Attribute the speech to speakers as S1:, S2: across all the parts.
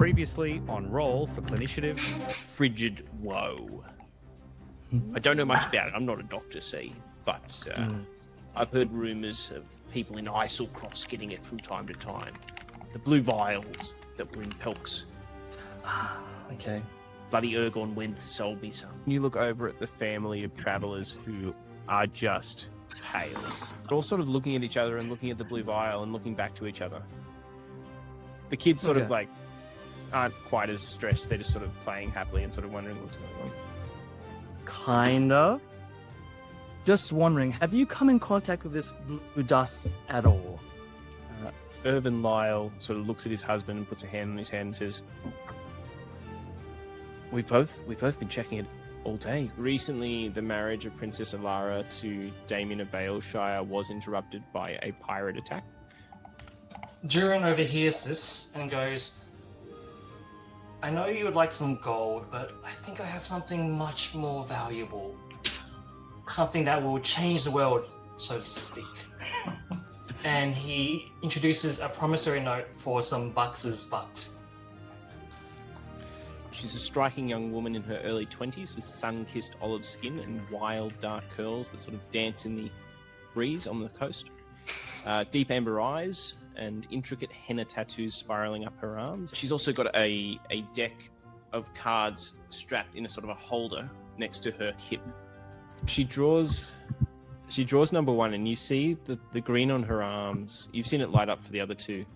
S1: Previously on Roll for Cliniciative.
S2: Frigid woe. I don't know much about it. I'm not a doctor, see, but I've heard rumours of people in Islecross getting it from time to time. The blue vials that were in Pelks.
S3: Okay.
S2: Bloody Ergon Wenth sold me some. You look over at the family of travellers who are just pale. They're all sort of looking at each other and looking at the blue vial and looking back to each other. The kids sort of like aren't quite as stressed. They're just sort of playing happily and sort of wondering what's going on.
S3: Kinda. Just wondering, have you come in contact with this blue dust at all?
S2: Irvin Lyle sort of looks at his husband and puts a hand on his hand and says, We've both been checking it all day. Recently, the marriage of Princess Alara to Damien of Valeshire was interrupted by a pirate attack.
S4: Durin overhears this and goes, I know you would like some gold, but I think I have something much more valuable. Something that will change the world, so to speak. And he introduces a promissory note for some bucks' butts.
S2: She's a striking young woman in her early 20s with sun-kissed olive skin and wild dark curls that sort of dance in the breeze on the coast. Deep amber eyes and intricate henna tattoos spiraling up her arms. She's also got a deck of cards strapped in a sort of a holder next to her hip. She draws number one, and you see the green on her arms. You've seen it light up for the other two,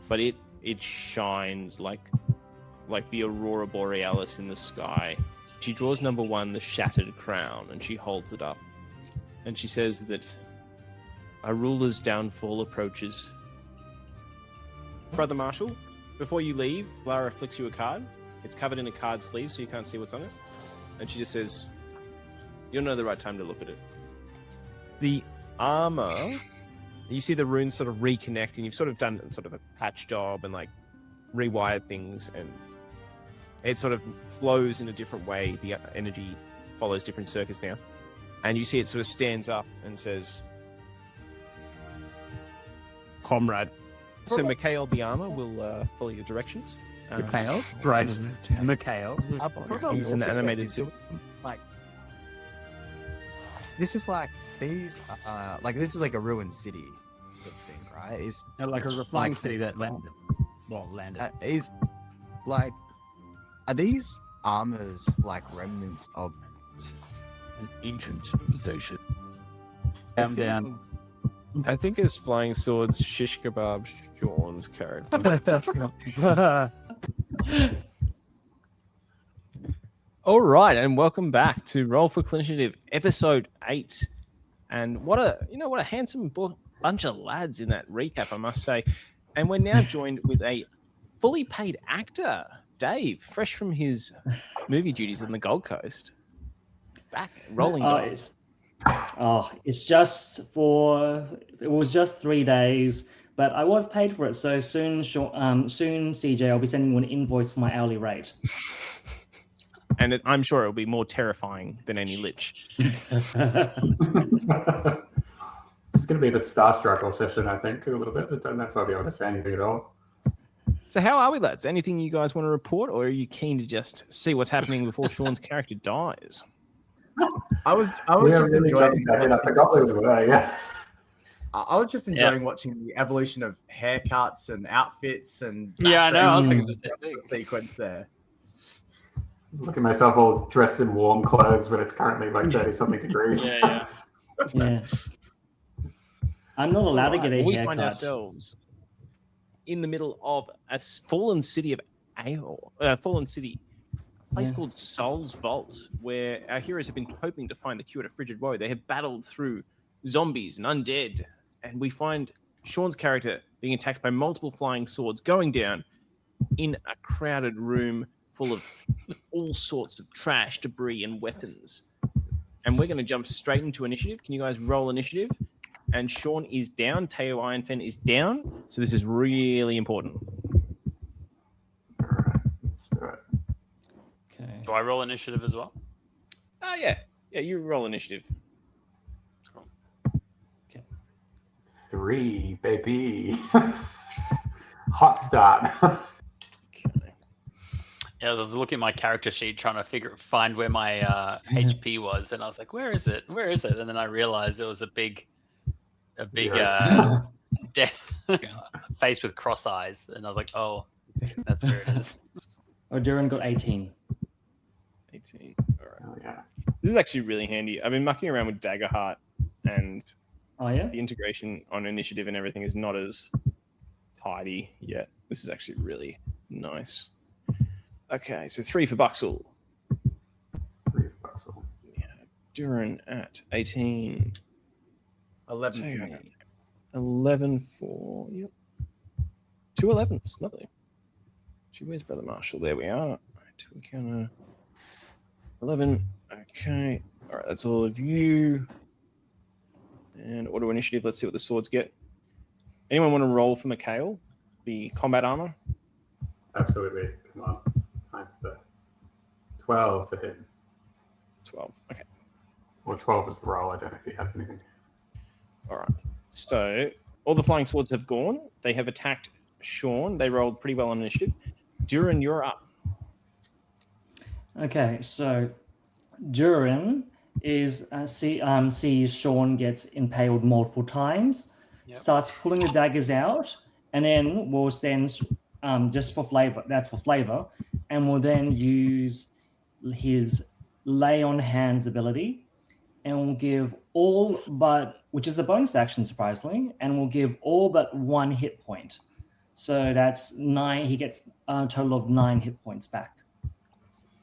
S2: but it shines like the aurora borealis in the sky. She draws number one, the shattered crown, and she holds it up. And she says that our ruler's downfall approaches. Brother Marshall, before you leave, Lara flicks you a card. It's covered in a card sleeve, so you can't see what's on it. And she just says, you'll know the right time to look at it. The armor, you see the runes sort of reconnect, and you've sort of done sort of a patch job and like rewired things, and it sort of flows in a different way. The energy follows different circuits now. And you see it sort of stands up and says, Comrade. So Mikail the armor will follow your directions.
S3: Mikail? Right. Mikail.
S2: He's an animated suit.
S5: Like, this is like these, this is like a ruined city sort of thing, right? Is
S6: like a flying city that landed.
S5: Is like, are these armors like remnants of
S6: an ancient civilization? Down.
S2: I think it's flying swords, shish kebab, Sean's character. All right, and welcome back to Roll for Cliniciative, episode 8. And what a handsome bunch of lads in that recap, I must say. And we're now joined with a fully paid actor, Dave, fresh from his movie duties on the Gold Coast. Back rolling dice.
S7: It was just 3 days, but I was paid for it. So soon, CJ, I'll be sending you an invoice for my hourly rate.
S2: And I'm sure it'll be more terrifying than any lich.
S8: It's going to be a bit starstruck all session, I think, a little bit. I don't know if I'll be able to say anything at all.
S2: So how are we, lads? Anything you guys want to report, or are you keen to just see what's happening before Sean's character dies?
S5: I was just enjoying.
S8: I forgot where we were. Yeah.
S5: I was just enjoying watching the evolution of haircuts and outfits and
S6: I know. I was thinking the same thing.
S5: Sequence there.
S8: Look at myself all dressed in warm clothes when it's currently like 30-something degrees.
S7: Yeah. I'm not allowed to get a haircut.
S2: We find ourselves in the middle of a fallen city of a place called Soul's Vault, where our heroes have been hoping to find the cure to Frigid woe. They have battled through zombies and undead, and we find Sean's character being attacked by multiple flying swords, going down in a crowded room full of all sorts of trash, debris, and weapons. And we're going to jump straight into initiative. Can you guys roll initiative? And Sean is down. Theo Ironfen is down. So this is really important.
S8: All right, let's do it.
S7: Okay.
S6: Do I roll initiative as well?
S2: Oh, yeah. Yeah, you roll initiative.
S6: Cool.
S7: Okay.
S8: 3, baby. Hot start.
S2: Okay.
S6: Yeah, I was looking at my character sheet trying to find where my HP was, and I was like, "Where is it? Where is it?" And then I realized it was a big death face with cross eyes, and I was like, "Oh, that's where it is."
S7: Oh, Durin got 18.
S2: 18. All right.
S8: Oh, yeah.
S2: This is actually really handy. I've been mucking around with Daggerheart, and
S7: Oh yeah.
S2: the integration on initiative and everything is not as tidy yet. This is actually really nice. Okay, so 3 for Buxel.
S8: 3 for Buxel.
S2: Yeah, Durin at 18.
S5: 11
S2: So,
S5: for me.
S2: 11 for... Yep. 2 11s. Lovely. Gee, where's Brother Marshall? There we are. 2 encounter. 11. Okay. All right, that's all of you. And auto initiative. Let's see what the swords get. Anyone want to roll for Mikail? The combat armor?
S8: Absolutely. Come on. Time for the 12 for him.
S2: 12. Okay.
S8: Or 12 is the roll. I don't know if he has anything.
S2: All right. So all the flying swords have gone. They have attacked Sean. They rolled pretty well on initiative. Durin, you're up.
S7: Okay, so Durin is sees Sean gets impaled multiple times, starts pulling the daggers out, and then will send just for flavor. That's for flavor, and will then use his lay on hands ability, and will give all but, which is a bonus action surprisingly, and will give all but 1 hit point. So that's 9. He gets a total of 9 hit points back.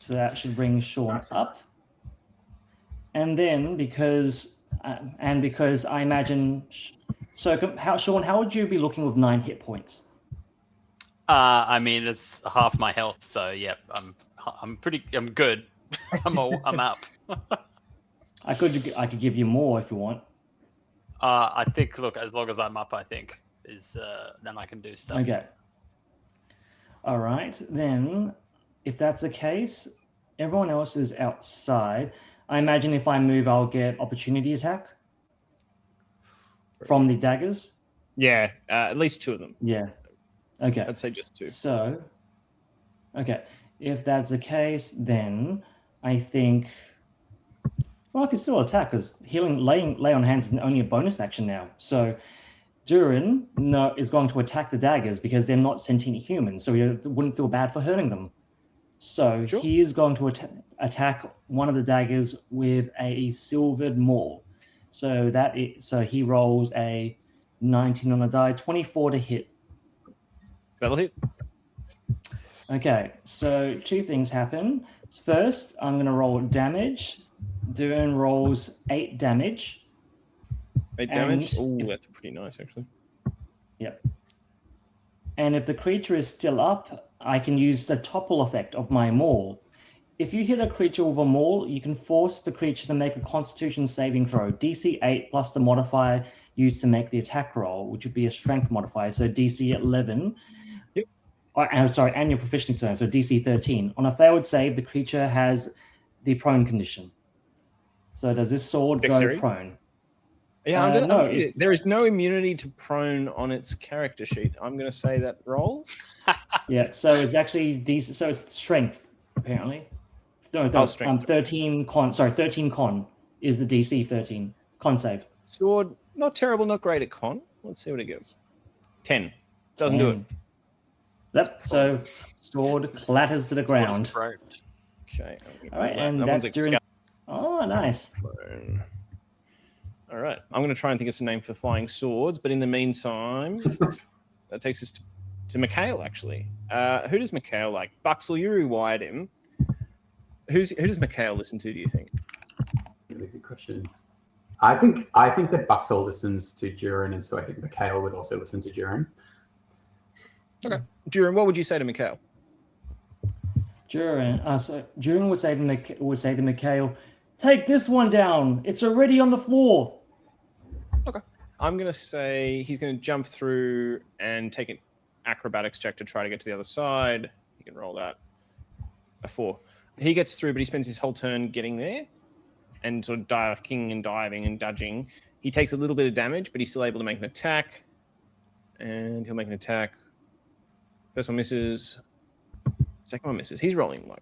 S7: So that should bring Sean up. And then because I imagine, so Sean, how would you be looking with 9 hit points?
S6: I mean, it's half my health, so yep, I'm good. I'm up.
S7: I could give you more if you want.
S6: I think, look, as long as I'm up, I think then I can do stuff.
S7: Okay. All right, then if that's the case, everyone else is outside. I imagine if I move, I'll get opportunity attack from the daggers.
S2: Yeah, at least 2 of them.
S7: Yeah. Okay.
S2: I'd say just 2.
S7: So, okay, if that's the case, then I think, well, I can still attack because lay on hands is only a bonus action now. So Durin is going to attack the daggers because they're not sentient humans, so he wouldn't feel bad for hurting them. So he is going to attack one of the daggers with a silvered maul. So he rolls a 19 on a die, 24 to hit.
S2: That'll hit.
S7: Okay, so 2 things happen. First, I'm going to roll damage. Durin rolls 8 damage.
S2: 8 damage? Oh, that's pretty nice, actually.
S7: Yep. And if the creature is still up, I can use the topple effect of my maul. If you hit a creature with a maul, you can force the creature to make a Constitution saving throw, DC 8 plus the modifier used to make the attack roll, which would be a strength modifier, so DC 11.
S2: Yep.
S7: And your proficiency zone, so DC 13. On a failed save, the creature has the prone condition. So does this sword go prone?
S2: Yeah, there is no immunity to prone on its character sheet. I'm going to say that rolls.
S7: Yeah, so it's actually DC. So it's strength, apparently. No,
S2: strength.
S7: 13 con. Sorry, 13 con is the DC 13 con save.
S2: Sword, not terrible, not great at con. Let's see what it gets. 10. Doesn't do it.
S7: Yep. So sword clatters to the ground.
S2: Okay.
S7: All right, and that's during. Oh, nice.
S2: All right. I'm going to try and think of some name for flying swords, but in the meantime, that takes us to Mikail, actually. Who does Mikail like? Buxel, you rewired him. Who does Mikail listen to, do you think?
S8: Really good question. I think that Buxel listens to Durin, and so I think Mikail would also listen to Durin.
S2: Okay. Durin, what would you say to Mikail?
S7: Durin would say to Mikail, take this one down. It's already on the floor.
S2: Okay. I'm going to say he's going to jump through and take an acrobatics check to try to get to the other side. He can roll that. A 4. He gets through, but he spends his whole turn getting there and sort of ducking and diving and dodging. He takes a little bit of damage, but he's still able to make an attack. And he'll make an attack. First one misses. Second one misses. He's rolling low.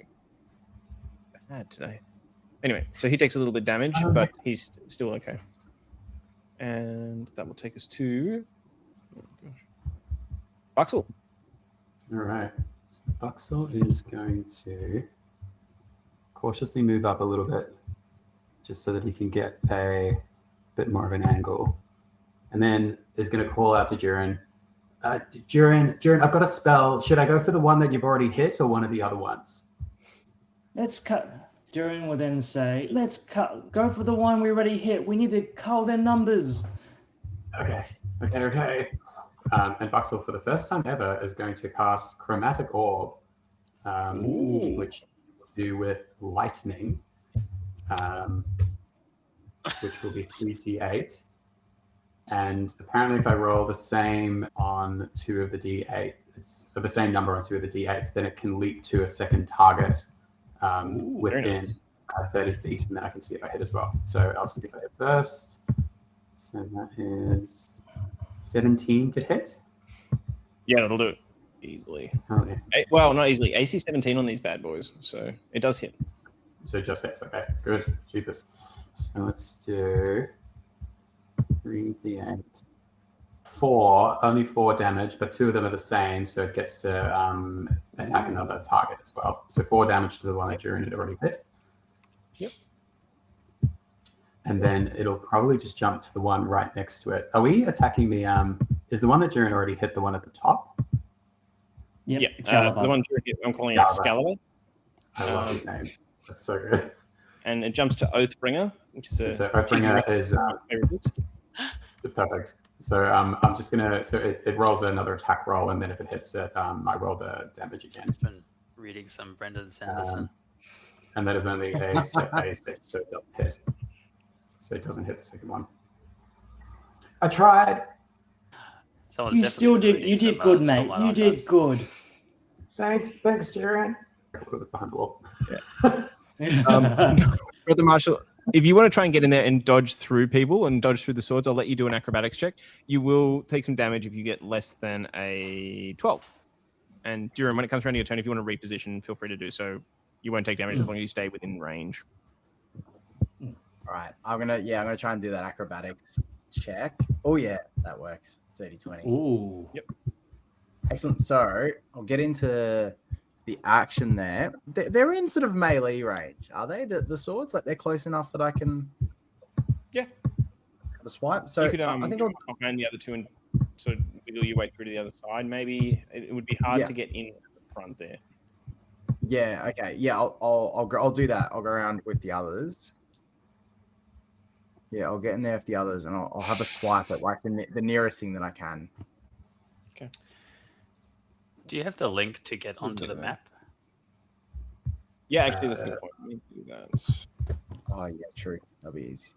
S2: Bad today. Anyway, so he takes a little bit of damage, but he's still okay. And that will take us to Axel.
S8: All right. So Axel is going to cautiously move up a little bit, just so that he can get a bit more of an angle. And then is going to call out to Durin. Durin, I've got a spell. Should I go for the one that you've already hit or one of the other ones?
S7: Let's cut. Durin will then say, let's go for the one we already hit. We need to cull their numbers.
S8: Okay. And Buxel, for the first time ever, is going to cast Chromatic Orb, which will do with lightning, which will be 3d8. And apparently if I roll the same on 2 of the d8, it's the same number on 2 of the d8s, then it can leap to a second target within 30 feet, and then I can see if I hit as well. So I'll see if I hit first. So that is 17 to hit.
S2: Yeah, that'll do it easily.
S8: Oh, yeah.
S2: Well, not easily. AC 17 on these bad boys, so it does hit.
S8: So it just hits. Okay, good. Cheapest. So let's do 3d8. 4, only 4 damage, but 2 of them are the same, so it gets to attack another target as well. So 4 damage to the one that Durin had already hit.
S2: Yep.
S8: And then it'll probably just jump to the one right next to it. Are we attacking the is the one that Durin already hit the one at the top?
S7: Yep,
S2: Yeah, the one Durin hit, I'm calling it Excalibur.
S8: I love his name. That's so good.
S2: And it jumps to Oathbringer, which is
S8: So Oathbringer is perfect. So I'm just gonna. So it rolls another attack roll, and then if it hits it, I roll the damage again.
S6: It's been reading some Brendan Sanderson.
S8: And that is only a set A6, so it doesn't hit. So it doesn't hit the second one. I tried.
S6: Someone's
S7: You still did. You did good, mate. You did good.
S8: Thanks, Durin. Put it behind the wall.
S2: Brother Marshall, if you want to try and get in there and dodge through people and dodge through the swords, I'll let you do an acrobatics check. You will take some damage if you get less than a 12. And Durin, when it comes around to your turn, if you want to reposition, feel free to do so. You won't take damage as long as you stay within range.
S5: All right, I'm gonna try and do that acrobatics check. Oh yeah, that works. Dirty 20.
S7: Ooh.
S2: Yep.
S5: Excellent. So I'll get into the action there. They're in sort of melee range, are they? The swords, like they're close enough that I can.
S2: Yeah.
S5: The swipe. So
S2: you could
S5: I think I'll
S2: behind the other two and sort of wiggle your way through to the other side. Maybe it would be hard to get in the front there.
S5: Yeah. Okay. Yeah. I'll do that. I'll go around with the others. Yeah, I'll get in there with the others, and I'll have a swipe at like the nearest thing that I can.
S2: Okay.
S6: Do you have the link to get onto the map?
S2: Yeah, actually, that's a good point. Let me do that.
S5: Oh yeah, true. That'll be easy.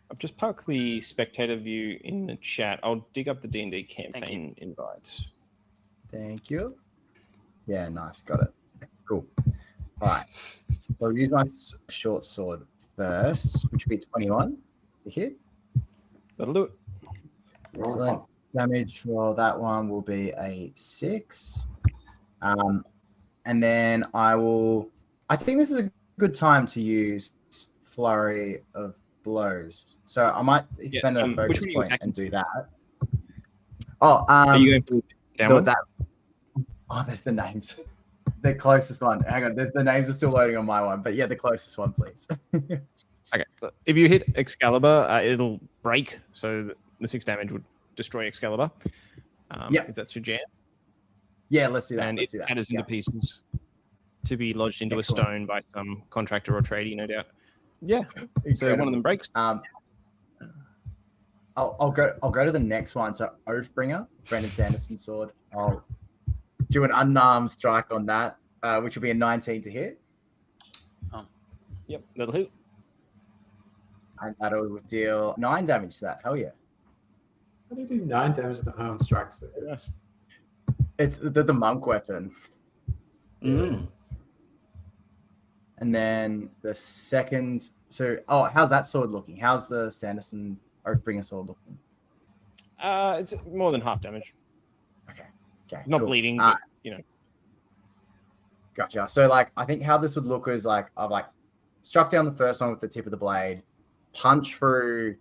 S2: I've just parked the spectator view in the chat. I'll dig up the D&D campaign invite.
S5: Thank you. Yeah, nice. Got it. Cool. All right. So I'll use my short sword first, which would be 21 to hit.
S2: That'll do it.
S5: Excellent. Damage for that one will be a 6. And then I think this is a good time to use Flurry of Blows. So I might expend a focus point and do that. Oh,
S2: are you going to down
S5: that? Oh, there's the names. The closest one. Hang on, the names are still loading on my one, but yeah, the closest one, please.
S2: Okay. If you hit Excalibur, it'll break, so the 6 damage would destroy Excalibur. If that's your jam.
S5: Yeah, let's do that.
S2: And it shatters into pieces to be lodged into a stone by some contractor or tradie, no doubt. Yeah. So one of them breaks.
S5: I'll go to the next one. So Oathbringer, Brendan Sanderson's sword. I'll do an unarmed strike on that, which will be a 19 to hit.
S2: Yep, that'll hit.
S5: And that'll deal 9 damage to that. Hell yeah.
S8: How do you do 9 damage to the unarmed strike? So
S2: yes.
S5: It's the monk weapon.
S7: Mm.
S5: And then the second. So, how's that sword looking? How's the Sanderson Oathbringer sword looking?
S2: It's more than half damage.
S5: Okay.
S2: Not
S5: cool.
S2: bleeding, but
S5: Gotcha. So like, I think how this would look is like I've like struck down the first one with the tip of the blade, punch through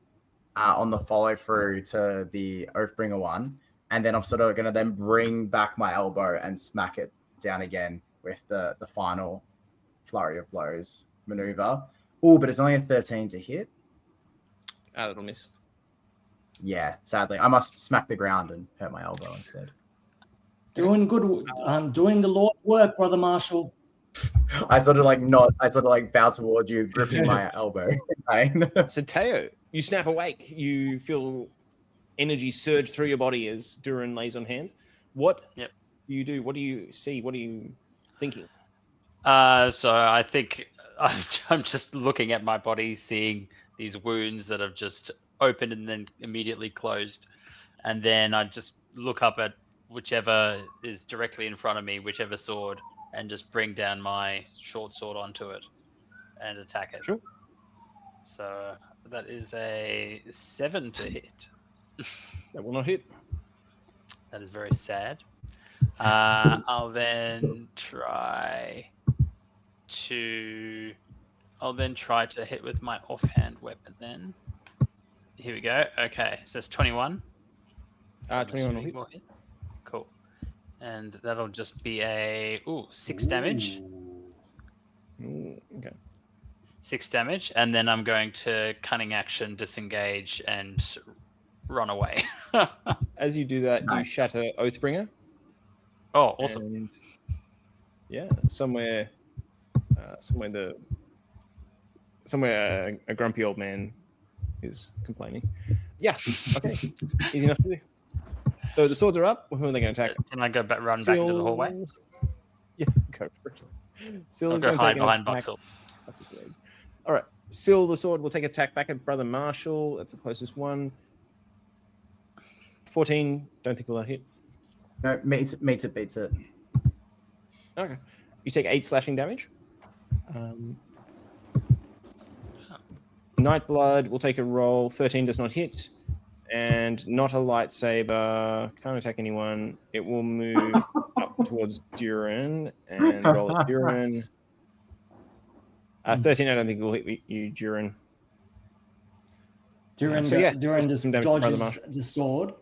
S5: on the follow through to the Oathbringer one, and then I'm sort of going to then bring back my elbow and smack it down again with the final flurry of blows maneuver. Oh, but it's only a 13 to hit.
S2: That'll miss.
S5: Yeah, sadly, I must smack the ground and hurt my elbow instead.
S7: Doing good. Doing the Lord's work, Brother Marshall.
S5: I sort of like bow towards you, gripping my elbow.
S2: So Theo, you snap awake. You feel energy surge through your body as Durin lays on hands. What do you do? What do you see? What are you thinking?
S6: So I think I'm just looking at my body, seeing these wounds that have just opened and then immediately closed. And then I just look up at whichever is directly in front of me, whichever sword, and just bring down my short sword onto it and attack it.
S2: Sure.
S6: So that is a 7 to hit.
S2: That will not hit.
S6: That is very sad. I'll then try to hit with my offhand weapon then. Here we go. Okay, so it's 21.
S2: 21 will hit.
S6: Cool. And that'll just be a 6 damage.
S2: Ooh, okay.
S6: 6 damage, and then I'm going to cunning action, disengage, and run away.
S2: As you do that, you shatter Oathbringer.
S6: Oh, awesome!
S2: And yeah, somewhere a grumpy old man is complaining. Yeah. Okay. Easy enough to do. So the swords are up. Who are they going to attack?
S6: Can I go run back into the hallway?
S2: Yeah, go for it. Syl
S6: I'll
S2: is
S6: go
S2: going to
S6: hide
S2: take an
S6: behind
S2: attack.
S6: Buxel.
S2: That's a good. All right. Syl, the sword, will take attack back at Brother Marshall. That's the closest one. 14. Don't think will hit.
S5: No, beats it.
S2: Okay. You take 8 slashing damage. Nightblood will take a roll. 13 does not hit. And not a lightsaber. Can't attack anyone. It will move up towards Durin and roll at Durin. 13, I don't think will hit you, Durin.
S7: Durin just
S2: some damage to Brother
S7: dodges
S2: Marshall.
S7: the sword,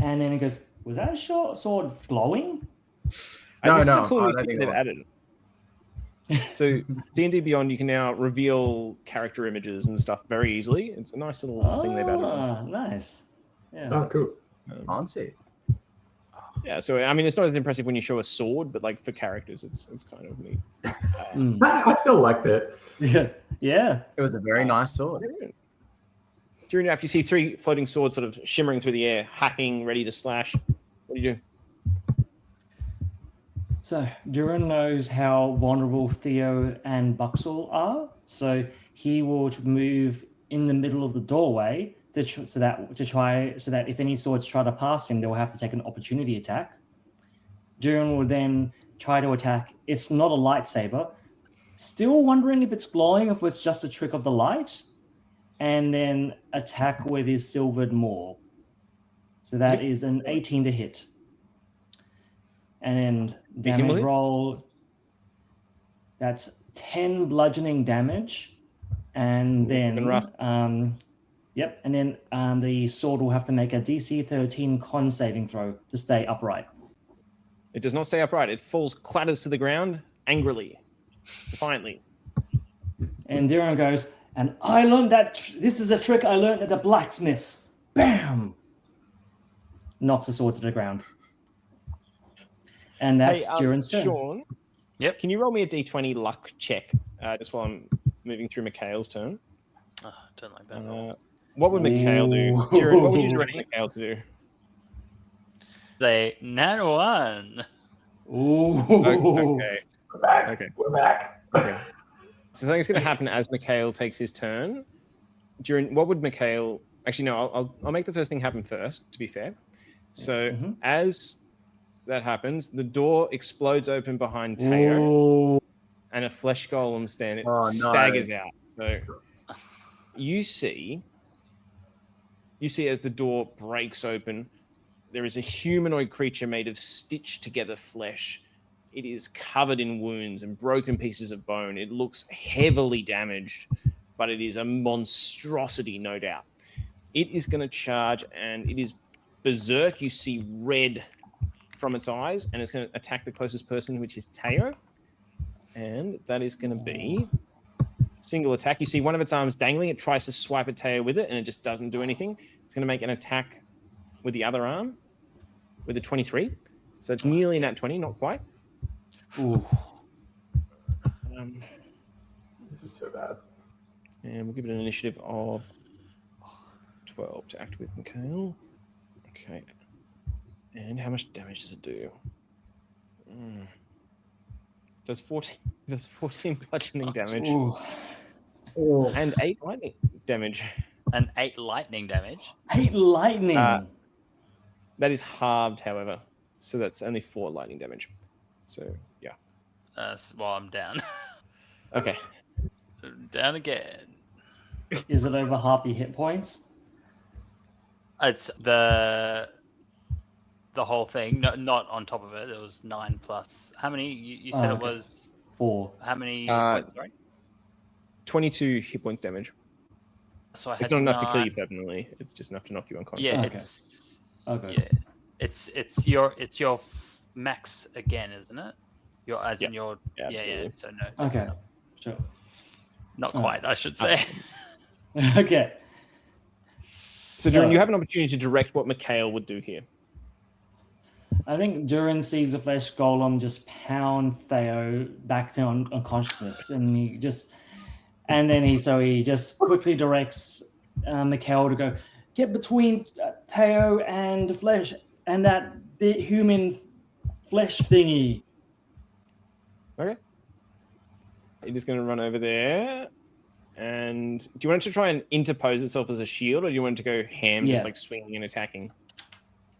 S7: and then he goes, "Was that sword glowing?"
S5: No,
S2: this is
S5: no,
S2: a cool
S5: I
S2: new
S5: don't
S2: feature
S5: think
S2: they've added. So D&D Beyond, you can now reveal character images and stuff very easily. It's a nice little thing they've added.
S7: Nice. Yeah.
S8: Oh, cool.
S5: Fancy.
S2: Yeah, so I mean, it's not as impressive when you show a sword, but like for characters, it's kind of neat.
S8: I still liked it.
S7: Yeah.
S5: It was a very nice sword.
S2: During after you see 3 floating swords sort of shimmering through the air, hacking, ready to slash. What do you do?
S7: So Durin knows how vulnerable Theo and Buxel are, so he will move in the middle of the doorway so that if any swords try to pass him, they will have to take an opportunity attack. Durin will then try to attack. It's not a lightsaber. Still wondering if it's glowing, if it's just a trick of the light, and then attack with his silvered maul. So that is an 18 to hit. And then damage roll, that's 10 bludgeoning damage. And then, and then the sword will have to make a DC 13 con saving throw to stay upright.
S2: It does not stay upright. It falls, clatters to the ground angrily, defiantly.
S7: And Durin goes, and I learned that this is a trick I learned at the blacksmith's. Bam! Knocks the sword to the ground. And that's Durin's turn.
S2: Sean, can you roll me a d20 luck check just while I'm moving through Mikail's turn?
S6: Oh, don't like that.
S2: What would Mikail do? Durin, what would you direct Mikail to do?
S6: Say, nat 1.
S7: Ooh.
S2: Okay.
S8: We're back.
S2: Okay.
S8: We're back.
S2: Okay. So something's going to happen as Mikail takes his turn. What would Mikail... Actually, no, I'll make the first thing happen first, to be fair. So as that happens, the door explodes open behind Theo, and a flesh golem staggers out. So you see as the door breaks open, there is a humanoid creature made of stitched together flesh. It is covered in wounds and broken pieces of bone. It looks heavily damaged, but it is a monstrosity, no doubt. It is going to charge, and it is berserk. You see red from its eyes, and it's going to attack the closest person, which is Theo. And that is going to be single attack. You see one of its arms dangling. It tries to swipe at Theo with it, and it just doesn't do anything. It's going to make an attack with the other arm with a 23. So it's nearly nat 20, not quite.
S7: Ooh.
S8: This is so bad.
S2: And we'll give it an initiative of 12 to act with Mikail. Okay. And how much damage does it do? Does 14 bludgeoning damage.
S7: Ooh.
S2: And 8 lightning damage.
S6: And 8 lightning damage.
S7: 8 lightning.
S2: That is halved, however. So that's only 4 lightning damage. So, yeah.
S6: Well, I'm down.
S2: Okay.
S6: Down again.
S7: Is it over half your hit points?
S6: It's the whole thing, not on top of it. It was 9 plus. How many? You said it was
S7: 4.
S6: How many? Points, sorry?
S2: 22 hit points damage.
S6: So I
S2: it's
S6: had
S2: not enough to
S6: 9.
S2: kill you permanently. It's just enough to knock you unconscious.
S6: Yeah,
S7: Okay.
S6: it's
S7: Okay.
S6: yeah, it's your max again, isn't it? Your as in your
S2: Yeah,
S6: yeah.
S2: absolutely.
S6: So no.
S7: Okay. Sure.
S6: Not quite, I should say.
S7: Okay.
S2: So, Durin, you have an opportunity to direct what Mikail would do here.
S7: I think Durin sees the flesh golem just pound Theo back down unconsciousness, and he just quickly directs Mikail to go get between Theo and the flesh and that bit human flesh thingy.
S2: Okay. It is going to run over there. And do you want it to try and interpose itself as a shield, or do you want it to go ham, just
S7: Yeah.
S2: like swinging and attacking?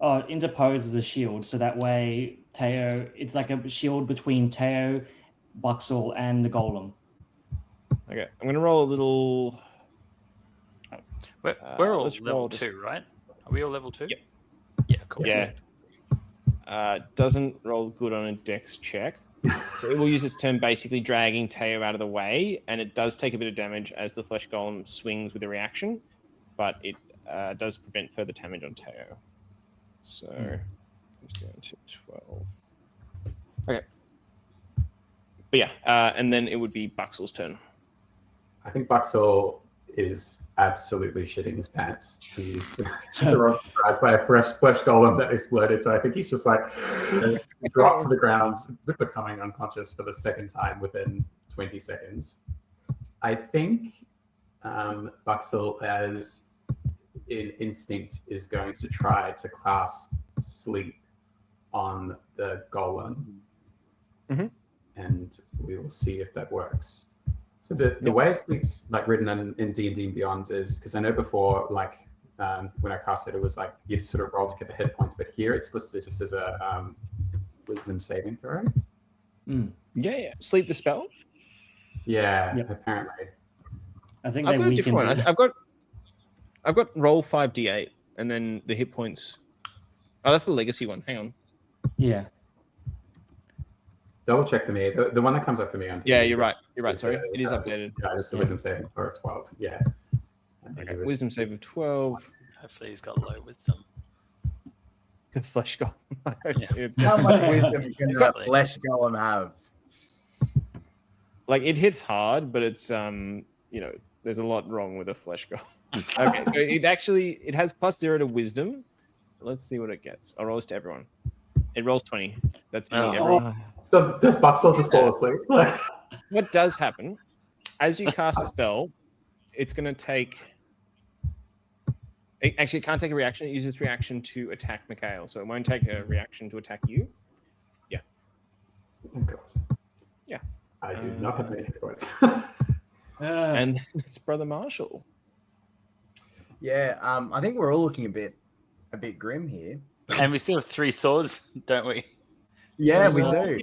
S7: Oh, interpose as a shield, so that way Theo, it's like a shield between Theo, Buxel, and the golem.
S2: Okay, I'm going to roll a little.
S6: We're all
S2: let's
S6: level
S2: roll just-
S6: 2, right? Are we all level 2?
S2: Yep.
S6: Yeah, cool.
S2: Yeah. Doesn't roll good on a dex check. So it will use its turn basically dragging Theo out of the way, and it does take a bit of damage as the flesh golem swings with a reaction, but it does prevent further damage on Theo. So comes down to 12. Okay. But yeah, and then it would be Buxel's turn.
S8: I think Buxel is absolutely shitting his pants. He's surprised by a fresh flesh golem that exploded. So I think he's just like dropped to the ground, becoming unconscious for the second time within 20 seconds. I think Buxel, as in instinct, is going to try to cast sleep on the golem.
S2: Mhm.
S8: And we will see if that works. So the way sleep's like written in D&D and Beyond is, because I know before, like when I cast it, it was like you'd sort of roll to get the hit points, but here it's listed just as a wisdom saving throw.
S2: Yeah. Sleep the spell.
S8: Yeah,
S7: Yep.
S8: apparently.
S7: I think
S2: I've
S7: they
S2: got a different one.
S7: weakened
S2: I've got roll 5d8 and then the hit points. Oh, that's the legacy one. Hang on.
S7: Yeah.
S8: Double check for me. The one that comes up for me on
S2: Yeah, you're right. You're right.
S8: is,
S2: Sorry, it is updated.
S8: Yeah, just a wisdom saving throw of 12. Yeah.
S2: Okay. Wisdom save of 12.
S6: Hopefully he's got low wisdom.
S2: The flesh golem. It's-
S5: How much wisdom can
S2: It's
S5: that
S6: got-
S5: flesh golem have?
S2: Like it hits hard, but it's there's a lot wrong with a flesh golem. Okay, so it has +0 to wisdom. Let's see what it gets. I'll roll this to everyone. It rolls 20. That's me. Everyone.
S8: Does Buxel just fall asleep?
S2: What does happen as you cast a spell? It's going to take. It can't take a reaction. It uses reaction to attack Mikail, so it won't take a reaction to attack you.
S8: Oh, God.
S2: Yeah.
S8: I do not have many hit points.
S2: And it's Brother Marshall.
S5: Yeah, I think we're all looking a bit grim here.
S6: And we still have 3 swords, don't we?
S5: Yeah, we
S2: So-
S5: do.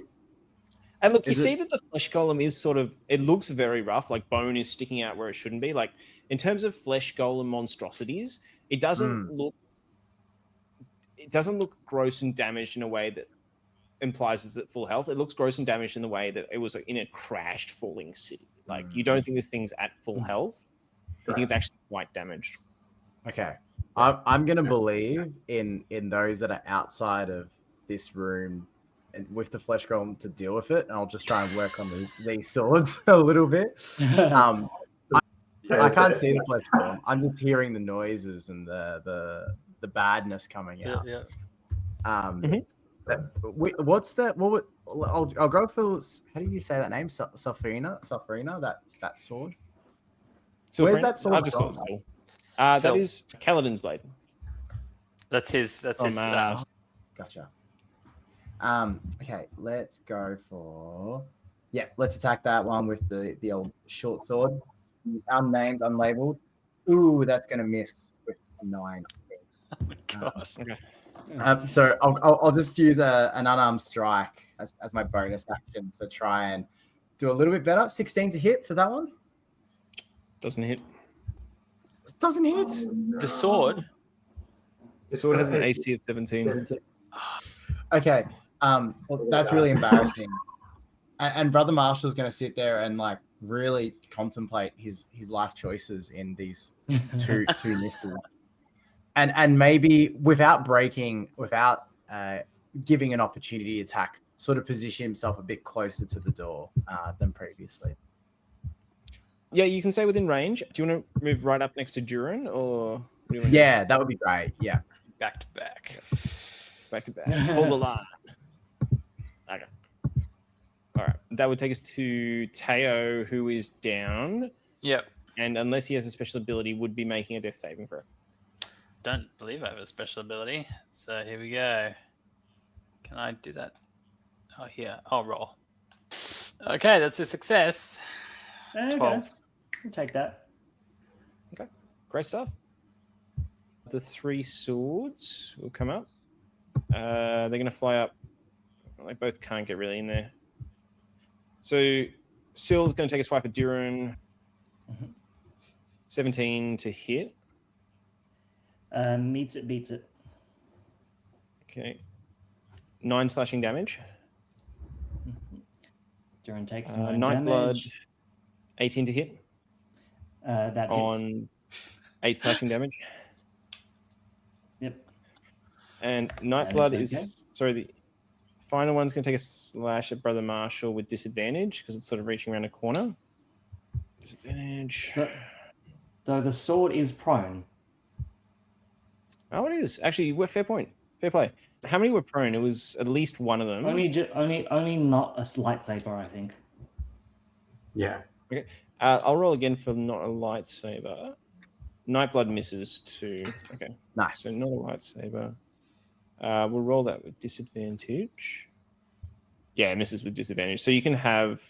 S2: And look, you
S5: Is
S2: see
S5: it-
S2: that the flesh golem is it looks very rough, like bone is sticking out where it shouldn't be. Like in terms of flesh golem monstrosities, it doesn't look gross and damaged in a way that implies it's at full health. It looks gross and damaged in the way that it was in a crashed falling city. Like you don't think this thing's at full health. You think it's actually quite damaged.
S5: Okay. I'm gonna believe in those that are outside of this room and with the flesh golem to deal with it, and I'll just try and work on these swords a little bit. I can't see the flesh golem. I'm just hearing the noises and the badness coming out.
S6: Yeah.
S5: What's that? I'll go for. How do you say that name? Safrina, that sword. Where's that sword from?
S2: That is Kaladin's blade.
S6: That's his.
S5: Gotcha. Okay, let's go for. Yeah, let's attack that one with the old short sword, unnamed, unlabeled. Ooh, that's gonna miss with a 9.
S6: Oh my god.
S2: Okay.
S5: So I'll just use an unarmed strike as my bonus action to try and do a little bit better. 16 to hit for that one.
S2: Doesn't hit.
S5: It doesn't hit.
S6: The sword.
S2: The sword has an AC of 17.
S5: Okay. Well, that's really embarrassing. And Brother Marshall's going to sit there and like really contemplate his life choices in these two misses. And maybe without giving an opportunity to attack, sort of position himself a bit closer to the door than previously.
S2: Yeah, you can stay within range. Do you want to move right up next to Durin, or? What do you want
S5: Yeah, that would be great. Yeah.
S6: Back to back.
S2: Back to back. Hold the line. Okay. All right. That would take us to Theo, who is down.
S6: Yep.
S2: And unless he has a special ability, would be making a death saving throw.
S6: Don't believe I have a special ability. So here we go. Can I do that? Oh, here. I'll roll. Okay, that's a success.
S7: Okay.
S6: 12.
S7: We'll take that.
S2: Okay. Great stuff. The 3 swords will come up. They're going to fly up. They both can't get really in there. So Syl's going to take a swipe at Durin. 17 to hit.
S7: Meets it, beats it.
S2: Okay. 9 slashing damage.
S7: Durin takes 9
S2: Nightblood,
S7: damage.
S2: 18 to hit.
S7: That hits.
S2: On 8 slashing damage.
S7: Yep.
S2: And Nightblood
S7: is
S2: is sorry, the final one's going to take a slash at Brother Marshall with disadvantage because it's sort of reaching around a corner. Disadvantage.
S7: Though the sword is prone.
S2: Oh, it is actually. Fair point. Fair play. How many were prone? It was at least one of them.
S7: Only not a lightsaber, I think.
S8: Yeah.
S2: Okay. I'll roll again for not a lightsaber. Nightblood misses too. Okay.
S5: Nice.
S2: So not a lightsaber. We'll roll that with disadvantage. Yeah, it misses with disadvantage. So you can have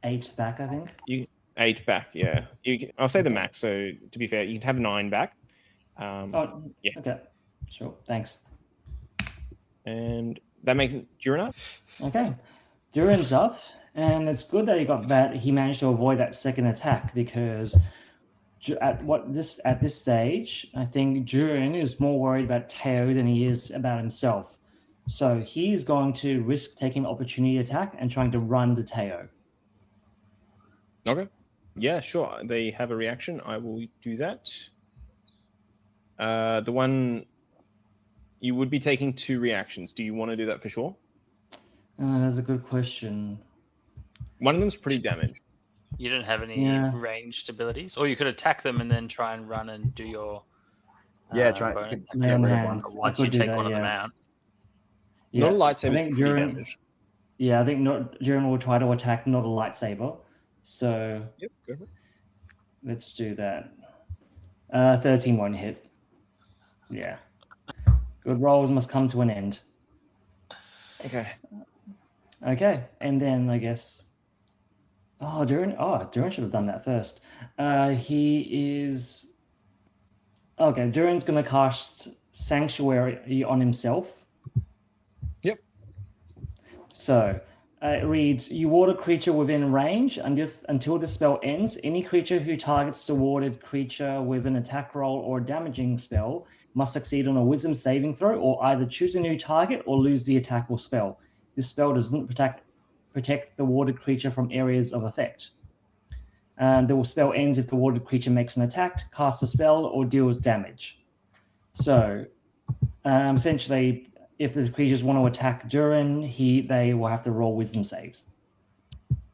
S7: 8 back, I think.
S2: 8 back. Yeah. I'll say the max. So to be fair, you can have 9 back. Yeah.
S7: Okay. Sure. Thanks.
S2: And that makes Durin up.
S7: Okay. Durin's up, and it's good that he managed to avoid that second attack because at this stage, I think Durin is more worried about Theo than he is about himself. So he's going to risk taking opportunity attack and trying to run to Theo.
S2: Okay. Yeah, sure. They have a reaction. I will do that. The one you would be taking 2 reactions. Do you want to do that for sure?
S7: That's a good question.
S2: One of them's pretty damaged.
S6: You don't have any ranged abilities, or you could attack them and then try and run and do your
S5: try
S6: bonus
S5: to
S7: lay on hands.
S6: once you take one of them out.
S7: Yeah.
S2: Not a lightsaber is pretty damaged.
S7: Yeah, I think Durin will try to attack not a lightsaber. So
S2: Yep, go for it.
S7: Let's do that. 13 won't hit. Yeah. Good rolls must come to an end.
S2: Okay.
S7: Okay, and then I guess. Durin should have done that first. He is. Okay, Durin's going to cast Sanctuary on himself.
S2: Yep.
S7: So it reads: you ward a creature within range until the spell ends. Any creature who targets the warded creature with an attack roll or damaging spell must succeed on a wisdom saving throw or either choose a new target or lose the attack or spell. This spell doesn't protect the warded creature from areas of effect. The spell ends if the warded creature makes an attack, casts a spell, or deals damage. So, essentially, if the creatures want to attack Durin, they will have to roll wisdom saves.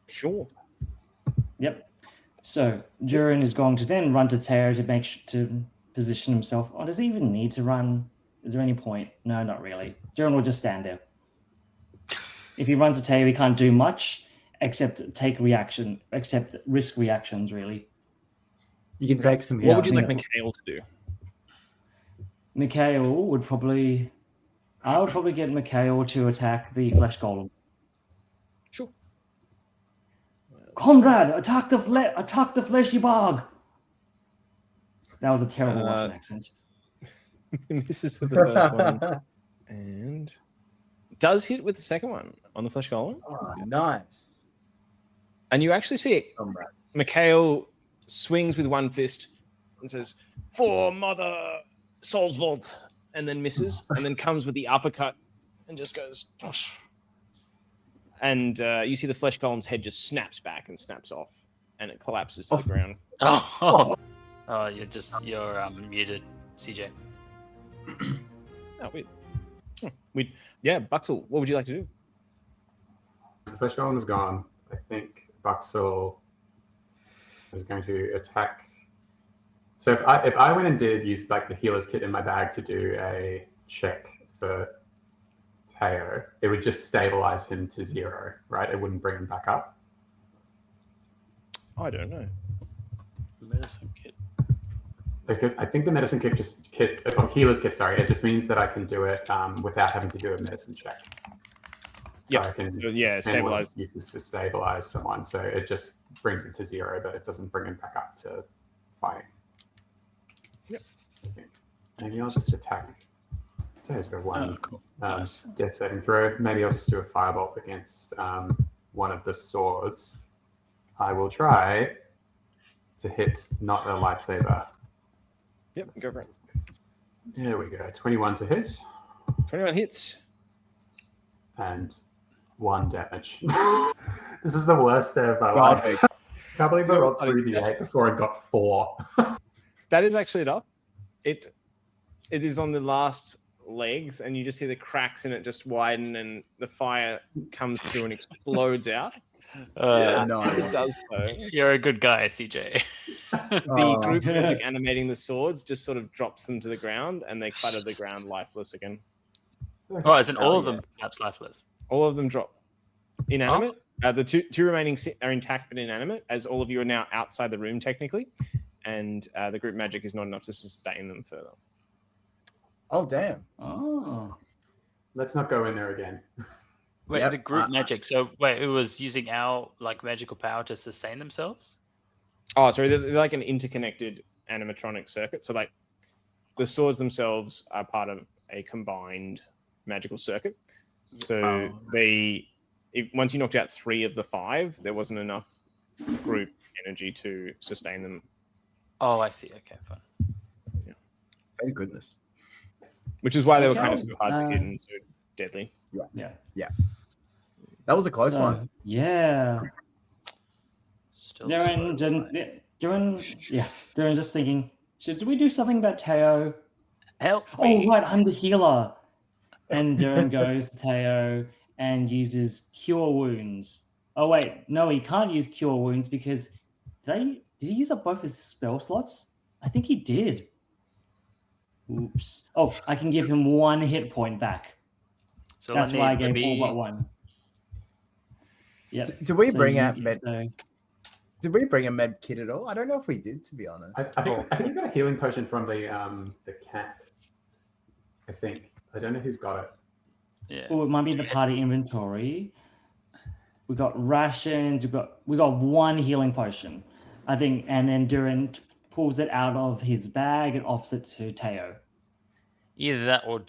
S2: Sure.
S7: Yep. So Durin is going to then run to Theo to position himself. Oh, does he even need to run? Is there any point? No, not really. Durin will just stand there. If he runs to Theo, he can't do much except risk reactions, really.
S5: You can take some.
S2: What would you like Mikail to do?
S7: Mikail would probably... I would probably get Mikail to attack the flesh golem.
S2: Sure.
S7: Comrade, attack the fleshy bog. That was a terrible Russian accent.
S2: Misses with the first one. And does hit with the second one on the flesh golem.
S5: Oh, nice.
S2: And you actually see it. Mikail swings with one fist and says, "For Mother Solsvold," and then misses, and then comes with the uppercut and just goes. And you see the flesh golem's head just snaps back and snaps off, and it collapses to the ground.
S6: Oh, you're muted, CJ.
S2: Oh, weird. Yeah, Buxel, what would you like to do?
S8: The flesh golem is gone. I think Buxel is going to attack. So if I went and did use like the healer's kit in my bag to do a check for Theo, it would just stabilize him to 0, right? It wouldn't bring him back up.
S2: I don't know.
S6: Medicine kit.
S8: Because I think the medicine kit healer's kit, sorry, it just means that I can do it without having to do a medicine check. So I can
S2: stabilize.
S8: Uses to stabilize someone, so it just brings him to 0, but it doesn't bring him back up to 5.
S2: Yep.
S8: Maybe I'll just attack. So he's got one
S6: cool. Nice.
S8: death saving throw. Maybe I'll just do a firebolt against one of the swords. I will try to hit not a lightsaber.
S2: Yep, go for it.
S8: There we go. 21 to hit.
S2: 21 hits.
S8: And 1 damage. This is the worst day of my life. I can't believe I rolled 3d8 before I got 4.
S2: That is actually enough. It is on the last legs, and you just see the cracks in it just widen, and the fire comes through and explodes out. As it does so.
S6: You're a good guy, CJ.
S2: The group magic animating the swords just sort of drops them to the ground, and they clatter the ground lifeless again.
S6: Oh, isn't all of them perhaps lifeless?
S2: All of them drop inanimate. The two remaining are intact but inanimate, as all of you are now outside the room technically, and the group magic is not enough to sustain them further.
S5: Oh, damn.
S7: Oh.
S8: Let's not go in there again.
S6: Wait, the group magic. So wait, it was using our magical power to sustain themselves?
S2: Oh, sorry, they're like an interconnected animatronic circuit. So like the swords themselves are part of a combined magical circuit. So once you knocked out 3 of the 5, there wasn't enough group energy to sustain them.
S6: Oh, I see. Okay, fine.
S2: Yeah.
S5: Thank goodness.
S2: Which is why they were kind of so hard to hit and so deadly.
S5: Yeah. That was a close one.
S7: Yeah.
S6: Still
S7: Durin just thinking, should we do something about Theo?
S6: Help
S7: Oh,
S6: me.
S7: right, I'm the healer. And Durin goes to Theo and uses Cure Wounds. Oh, wait, no, he can't use Cure Wounds because did he use up both his spell slots? I think he did. Oops. Oh, I can give him 1 hit point back.
S6: So
S7: that's why I gave all but 1. Yeah.
S5: Did we bring out med? Did we bring a med kit at all? I don't know if we did, to be honest.
S8: I think we got a healing potion from the camp. I think. I don't know who's got it.
S6: Yeah.
S7: Oh, it might be in the party inventory. We got rations. We got 1 healing potion, I think, and then Durin pulls it out of his bag and offers it to Theo.
S6: Either that, or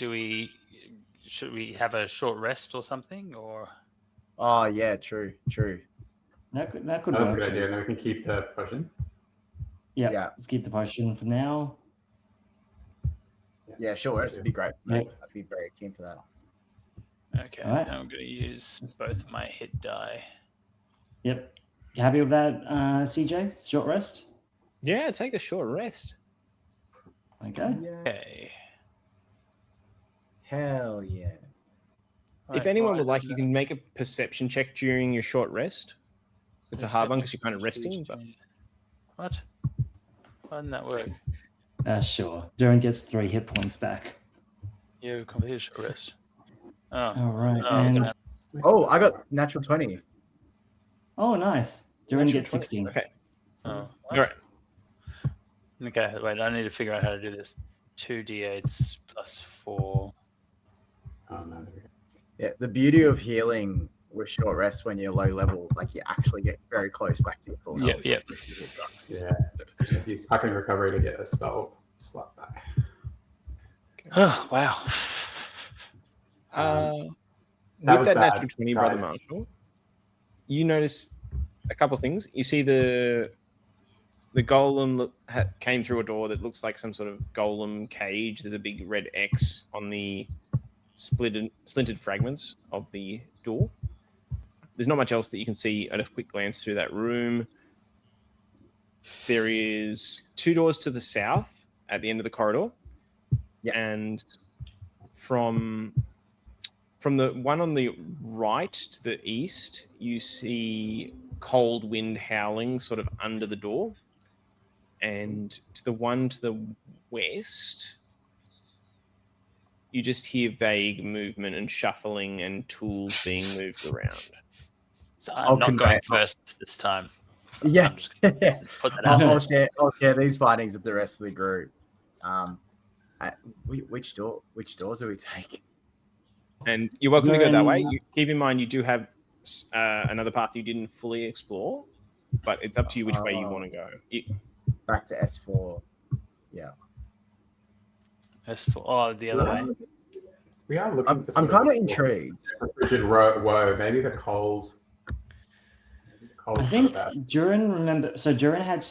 S6: should we have a short rest or something? Or
S5: Oh yeah, true.
S7: That could
S8: That's
S7: work.
S8: a good idea. Then we can keep the potion.
S7: Yeah. Let's keep the potion for now.
S8: Yeah.
S5: Yeah, short rest would be great.
S7: Yeah.
S5: I'd be very keen for that.
S6: Okay,
S7: Alright.
S6: I'm going to use both my hit die.
S7: Yep. You happy with that, CJ? Short rest?
S2: Yeah, take a short rest.
S7: Okay.
S5: Yeah.
S6: Okay.
S5: Hell yeah.
S2: If anyone would like, you can make a perception check during your short rest. It's a hard one because you're kind of resting, but
S6: What? Why didn't that work?
S7: Sure. Durin gets 3 hit points back.
S6: You completed short rest. Oh,
S7: All right.
S6: Oh, I'm
S7: and
S6: gonna-
S5: Oh, I got natural 20.
S7: oh, nice. Durin
S2: Natural
S7: gets
S2: 20.
S7: 16.
S2: Okay.
S6: oh.
S2: All right.
S6: Okay, wait, I need to figure out how to do this. 2d8s plus 4.
S8: Oh, no. There we go.
S5: Yeah, the beauty of healing with short rest when you're low level, like you actually get very close back to your full health.
S6: Yep.
S8: Yeah. Use hacking recovery to get a spell slot back.
S6: Oh, wow.
S8: That
S2: With
S8: was
S2: that
S8: bad,
S2: natural 20, Brother
S8: guys.
S2: Marshall, you notice a couple of things. You see the golem came through a door that looks like some sort of golem cage. There's a big red X on the splintered fragments of the door. There's not much else that you can see at a quick glance through that room. There is 2 doors to the south at the end of the corridor.
S5: Yeah.
S2: And from the one on the right to the east, you see cold wind howling sort of under the door. And to the one to the west, you just hear vague movement and shuffling and tools being moved around.
S6: So
S5: I'll
S6: I'm not
S5: convey
S6: going
S5: it.
S6: first this time.
S5: Yeah.
S6: I'm just gonna put that out
S5: I'll
S6: there.
S5: share these findings with the rest of the group. Which doors do we take?
S2: And you're welcome to go that way.
S7: Durin-
S2: You, keep in mind, you do have another path you didn't fully explore, but it's up to you which way you want to go.
S5: Back to S4. Yeah.
S6: The other way.
S8: We are looking for
S5: I'm
S8: sort
S5: kind of
S8: a-
S5: intrigued.
S8: a Frigid woe. Maybe the cold.
S7: I think Durin had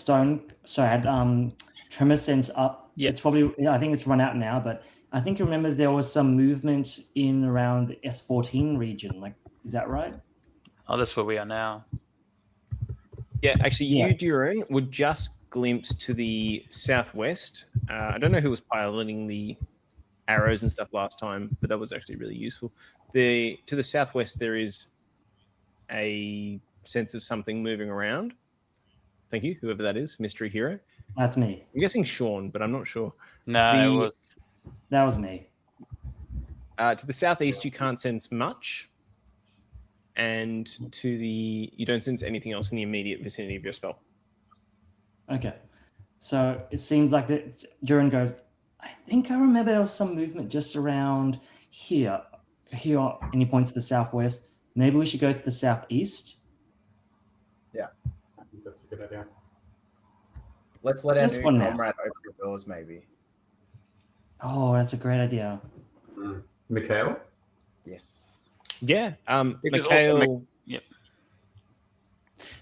S7: tremor sense up.
S6: Yeah.
S7: It's probably, I think it's run out now, but I think you remember there was some movement in around the S14 region. Like, is that right?
S6: Oh, that's where we are now.
S2: Yeah, actually,
S7: Yeah.
S2: you, Durin, would just glimpse to the southwest. I don't know who was piloting the arrows and stuff last time, but that was actually really useful. To the southwest, there is a sense of something moving around. Thank you, whoever that is, mystery hero.
S7: That's me.
S2: I'm guessing Sean, but I'm not sure.
S6: No,
S7: That was me.
S2: To the southeast, you can't sense much, and you don't sense anything else in the immediate vicinity of your spell.
S7: Okay. So it seems like that Durin goes, I think I remember there was some movement just around here, and he points to the southwest. Maybe we should go to the southeast.
S8: I think that's a good idea.
S5: Let's let our
S7: Just
S5: new
S7: for now.
S5: comrade open the doors, maybe.
S7: Oh, that's a great idea.
S8: Mikail?
S5: Yes.
S2: Yeah,
S6: Because
S2: Mikail.
S6: also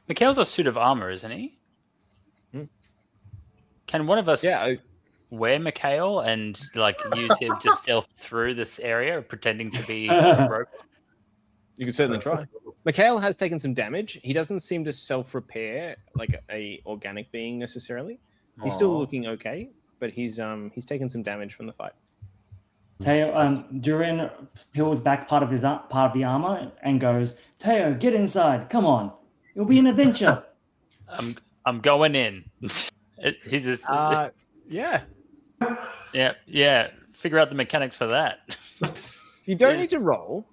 S6: Mikail's a suit of armor, isn't he?
S2: Hmm.
S6: Can one of us
S2: Yeah,
S6: wear Mikail and like use him to stealth through this area, pretending to be a rope?
S2: you can certainly try. Mikail has taken some damage. He doesn't seem to self-repair like a organic being necessarily. He's still
S7: Aw.
S2: looking okay, but he's taken some damage from the fight.
S7: Theo, Durin peels back part of the armor and goes, Theo, get inside. Come on. It'll be an adventure.
S6: I'm going in. He's just,
S2: Yeah.
S6: yeah. Figure out the mechanics for that.
S2: You don't
S6: Yes.
S2: need to roll.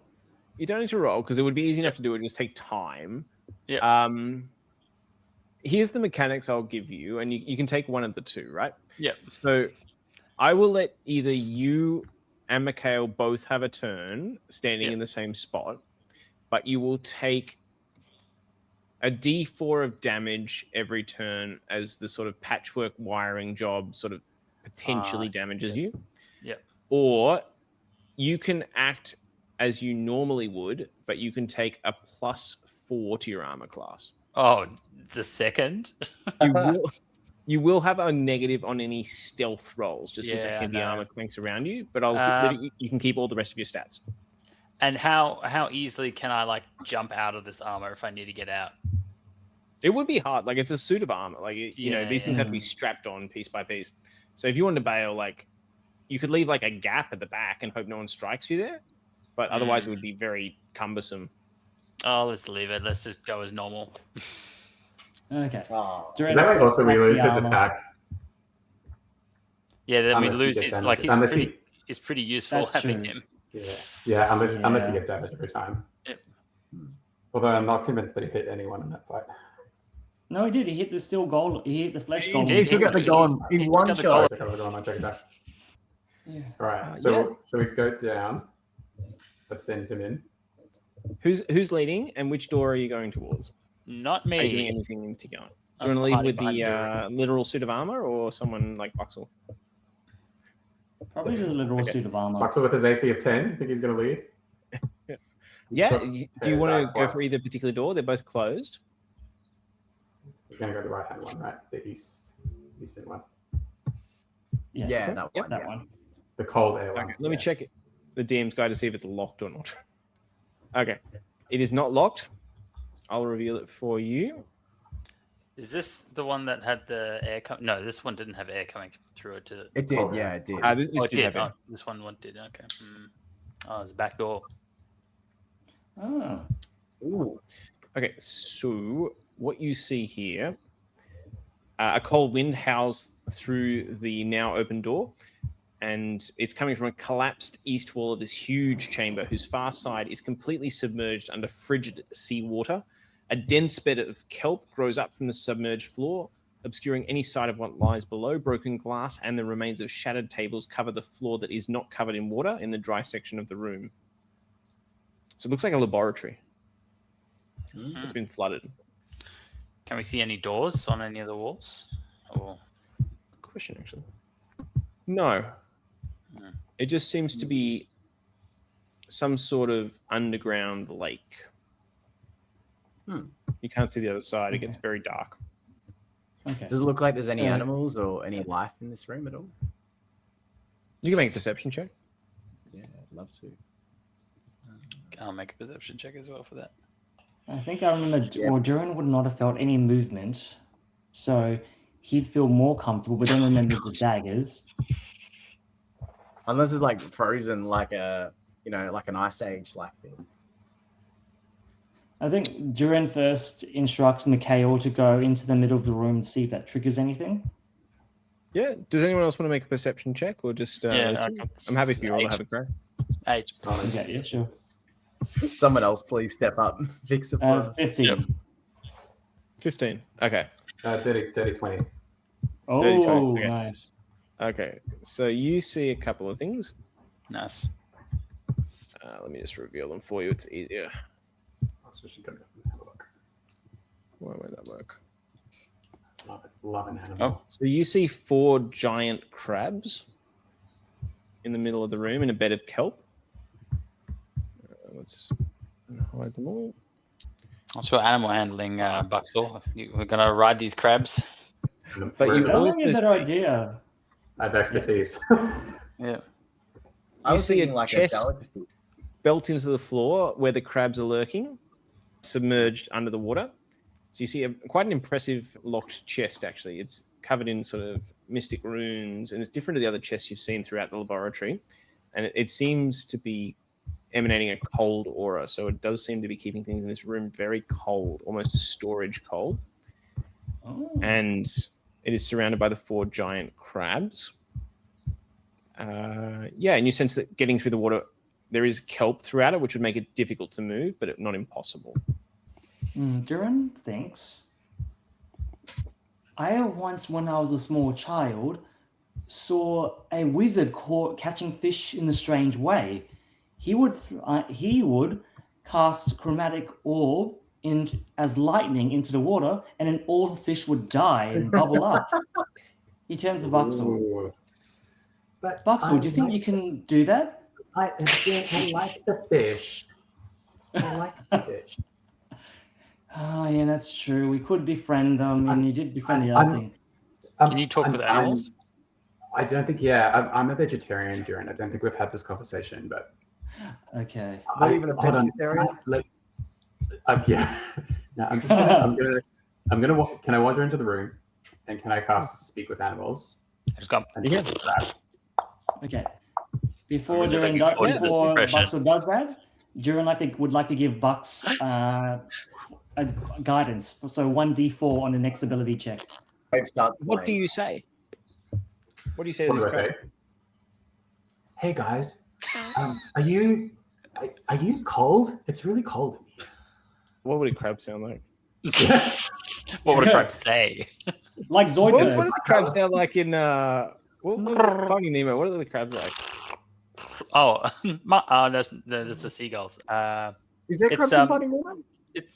S2: You don't need to roll because it would be easy enough to do. It would just take time.
S6: Yeah.
S2: Here's the mechanics I'll give you, and you can take one of the two, right?
S6: Yeah.
S2: So I will let either you and Mikail both have a turn standing
S6: Yeah.
S2: in the same spot, but you will take a D4 of damage every turn as the sort of patchwork wiring job sort of potentially damages you.
S6: Yep.
S2: Or you can act as you normally would, but you can take a +4 to your armor class.
S6: Oh, the second.
S2: You will have a negative on any stealth rolls, just as the
S6: Yeah,
S2: heavy
S6: no.
S2: armor clanks around you. But you can keep all the rest of your stats.
S6: And how easily can I like jump out of this armor if I need to get out?
S2: It would be hard. Like it's a suit of armor. Like these things have to be strapped on piece by piece. So if you wanted to bail, like you could leave like a gap at the back and hope no one strikes you there. But otherwise, it would be very cumbersome.
S6: Oh, let's leave it. Let's just go as normal.
S7: Okay.
S5: Oh.
S8: Is that like also we lose his attack?
S6: Yeah, then we
S8: Unless you
S6: lose
S8: get
S6: his
S8: damage.
S6: like he's pretty useful
S7: That's
S6: having
S7: true.
S6: him.
S8: Yeah, unless you get damage every time.
S6: Yep.
S8: Although I'm not convinced that he hit anyone in that fight.
S7: No, he did. He hit the steel goal. He hit the flesh
S2: He
S7: goal.
S2: did.
S5: He took out the golem
S6: He
S5: in
S6: took
S5: one
S6: out the
S5: shot.
S8: Check it out.
S7: Yeah.
S8: All right, so shall we go down? Let's send him in.
S2: Who's leading, and which door are you going towards?
S6: Not
S2: Are you doing
S6: me.
S2: anything in particular? Do
S6: I'm
S2: you want to lead
S6: hiding
S2: with
S6: behind
S2: the literal suit of armor, or someone like Buxel?
S7: Probably the literal suit of armor.
S8: Maxwell with his AC of 10. Think he's going to lead?
S2: Yeah.
S8: Plus
S2: Do you want to
S8: 10
S2: go
S8: plus.
S2: for either particular door? They're both closed.
S8: We're going to go the right-hand one, right? The eastern one.
S7: Yes.
S5: Yeah, that one.
S7: that
S5: yeah.
S7: one.
S8: The cold air one.
S2: Okay, let me check the DM's guide to see if it's locked or not. Okay, it is not locked. I'll reveal it for you.
S6: Is this the one that had the air? No, this one didn't have air coming through it, did it?
S5: It did,
S8: Oh,
S5: yeah, it did.
S2: This
S6: Oh, it
S2: did
S6: did.
S2: have it.
S6: Oh, this one did. Okay. Oh, it's a back door.
S7: Oh.
S5: Ooh.
S2: Okay, so what you see here, a cold wind howls through the now open door, and it's coming from a collapsed east wall of this huge chamber whose far side is completely submerged under frigid seawater. A dense bed of kelp grows up from the submerged floor, obscuring any sight of what lies below. Broken glass and the remains of shattered tables cover the floor that is not covered in water in the dry section of the room. So it looks like a laboratory. It's been flooded.
S6: Can we see any doors on any of the walls? Or
S2: Good question, actually. No. It just seems to be some sort of underground lake. You can't see the other side. It gets very dark.
S7: Okay.
S5: Does it look like there's any
S7: So-
S5: animals or any life in this room at all?
S2: You can make a perception check.
S5: Yeah, I'd love to.
S6: I'll make a perception check as well for that.
S7: I think I remember,
S5: Yeah.
S7: well, Durin would not have felt any movement, so he'd feel more comfortable, but then remembers the daggers.
S5: Unless it's like frozen, like a, like an ice age like thing.
S7: I think Durin first instructs Mikail to go into the middle of the room and see if that triggers anything.
S2: Yeah. Does anyone else want to make a perception check or just
S6: Yeah,
S2: those two? I'm happy for you all to have a crack.
S6: 8.
S7: Okay, yeah, sure.
S5: Someone else, please step up. Fix it for us.
S7: 15.
S6: Yep.
S2: 15. Okay.
S8: Dirty 20.
S7: Oh,
S2: 32, okay.
S7: nice.
S2: Okay. So you see a couple of things.
S6: Nice.
S2: Let me just reveal them for you. It's easier.
S8: So she can have a look.
S2: Why won't that work?
S8: Love an animal.
S6: Oh.
S2: So you see 4 giant crabs in the middle of the room in a bed of kelp. Let's hide them all.
S6: That's what animal handling, Buxel. We're going to ride these crabs.
S2: But you
S7: That
S2: also
S7: would be a better idea.
S8: I have expertise.
S6: Yeah.
S5: I was
S2: see a
S5: thinking like a
S2: chest-
S5: delicacy.
S2: Built into the floor where the crabs are lurking, submerged under the water. So you see quite an impressive locked chest, actually. It's covered in sort of mystic runes, and it's different to the other chests you've seen throughout the laboratory. And it seems to be emanating a cold aura. So it does seem to be keeping things in this room very cold, almost storage cold.
S7: Oh.
S2: And it is surrounded by the 4 giant crabs. And you sense that getting through the water, there is kelp throughout it, which would make it difficult to move, but not impossible.
S7: Durin thinks, I once, when I was a small child, saw a wizard catching fish in a strange way. He would cast chromatic orb as lightning into the water, and then all the fish would die and bubble up. He turns to Buxel.
S8: Ooh. But
S7: Buxel, do you think you can do that?
S8: I like the fish. I like the fish.
S7: Oh, yeah, that's true. We could befriend them, and you did befriend the other thing.
S6: Can you talk with animals?
S8: I don't think. Yeah, I'm a vegetarian, Durin. I don't think we've had this conversation, but
S7: Okay.
S5: Not even a
S8: hold on.
S5: pescatarian?
S8: Yeah. No, I'm just gonna. Can I wander into the room, and can I cast Speak with Animals?
S6: I just got.
S8: And he gets that.
S7: Okay. Before
S6: I'm really
S7: Durin
S6: looking forward to this
S7: before
S6: impression.
S7: Buxel does that, Durin would like to give Bux a guidance. So 1d4 on the next ability check.
S5: Wave starts
S2: What do
S5: playing.
S2: you say? What do you say to
S8: What do I
S2: this
S8: say?
S2: crab?
S8: Hey guys, are you cold? It's really cold in here.
S2: What would a crab sound like?
S6: What would a crab say?
S7: Like
S2: What
S7: Zoidberg.
S2: do the crabs sound like in what was it? Finding Nemo? What are the crabs like?
S6: Oh, that's the seagulls.
S5: Is there
S6: It's,
S5: crabs in Finding Nemo?
S6: It's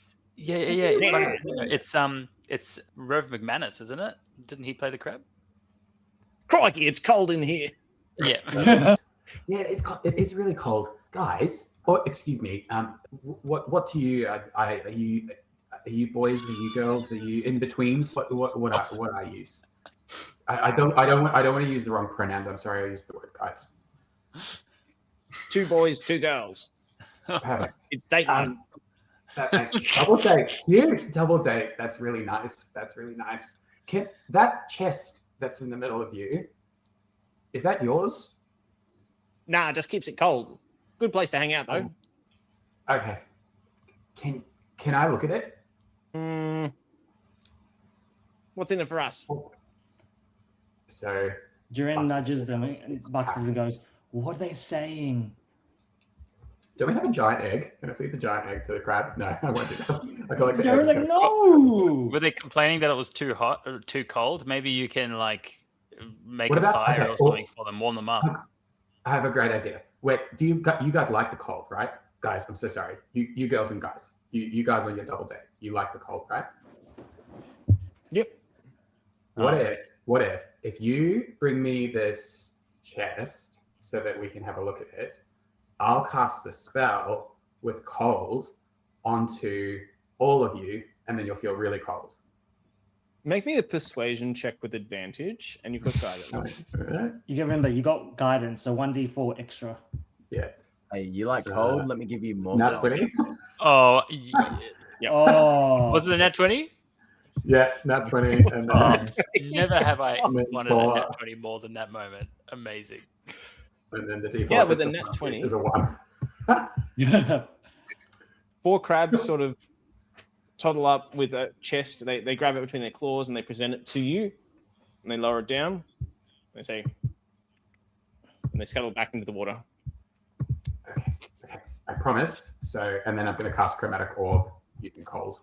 S6: it's Rev McManus, isn't it? Didn't he play the crab?
S2: Crikey, it's cold in here.
S6: Yeah.
S8: Yeah, it is really cold, guys. Oh, excuse me. What do you? Are you boys? Are you girls? Are you in betweens? What I use? I don't want to use the wrong pronouns. I'm sorry, I used the word guys.
S2: 2 boys, 2 girls.
S8: Perfect.
S2: It's date night.
S8: Double date, cute double date. That's really nice. Can that chest that's in the middle of you? Is that yours?
S2: Nah, it just keeps it cold. Good place to hang out though.
S8: Okay. Can I look at it?
S2: What's in it for us?
S8: So
S7: Durin nudges them and Buxes and goes, "What are they saying?"
S8: do we have a giant egg? Can I feed the giant egg to the crab? No, I won't do that. I feel like the
S7: Durin's
S8: egg
S7: like,
S8: is
S7: "No."
S6: Were they complaining that it was too hot or too cold? Maybe you can like make
S8: What
S6: a
S8: about-
S6: fire
S8: okay,
S6: or something for them, warm them up.
S8: I have a great idea. Wait, do you guys like the cold, right? Guys, I'm so sorry. You girls and guys. You guys on your double date. You like the cold, right?
S2: Yep.
S8: What if you bring me this chest so that we can have a look at it, I'll cast a spell with cold onto all of you, and then you'll feel really cold.
S2: Make me a persuasion check with advantage, and you've got guidance.
S7: You can remember, you got guidance, so 1d4 extra.
S8: Yeah.
S5: Hey, you like cold? Let me give you more.
S8: Nat
S5: cold.
S8: 20?
S6: Oh,
S2: Yep.
S7: Oh.
S6: was it a net 20?
S8: Yeah, Nat 20. And then,
S7: Nice.
S6: Never have I
S8: then
S6: wanted a
S8: for-
S6: net 20 more than that moment. Amazing.
S8: and then the default
S2: Yeah, with
S8: is
S2: a
S8: a
S2: nat
S8: 1,
S2: 20.
S8: is a 1.
S2: 4 crabs sort of toddle up with a chest. They grab it between their claws and they present it to you, and they lower it down. They say, and they scuttle back into the water.
S8: Okay. I promised. So, and then I'm going to cast Chromatic Orb using cold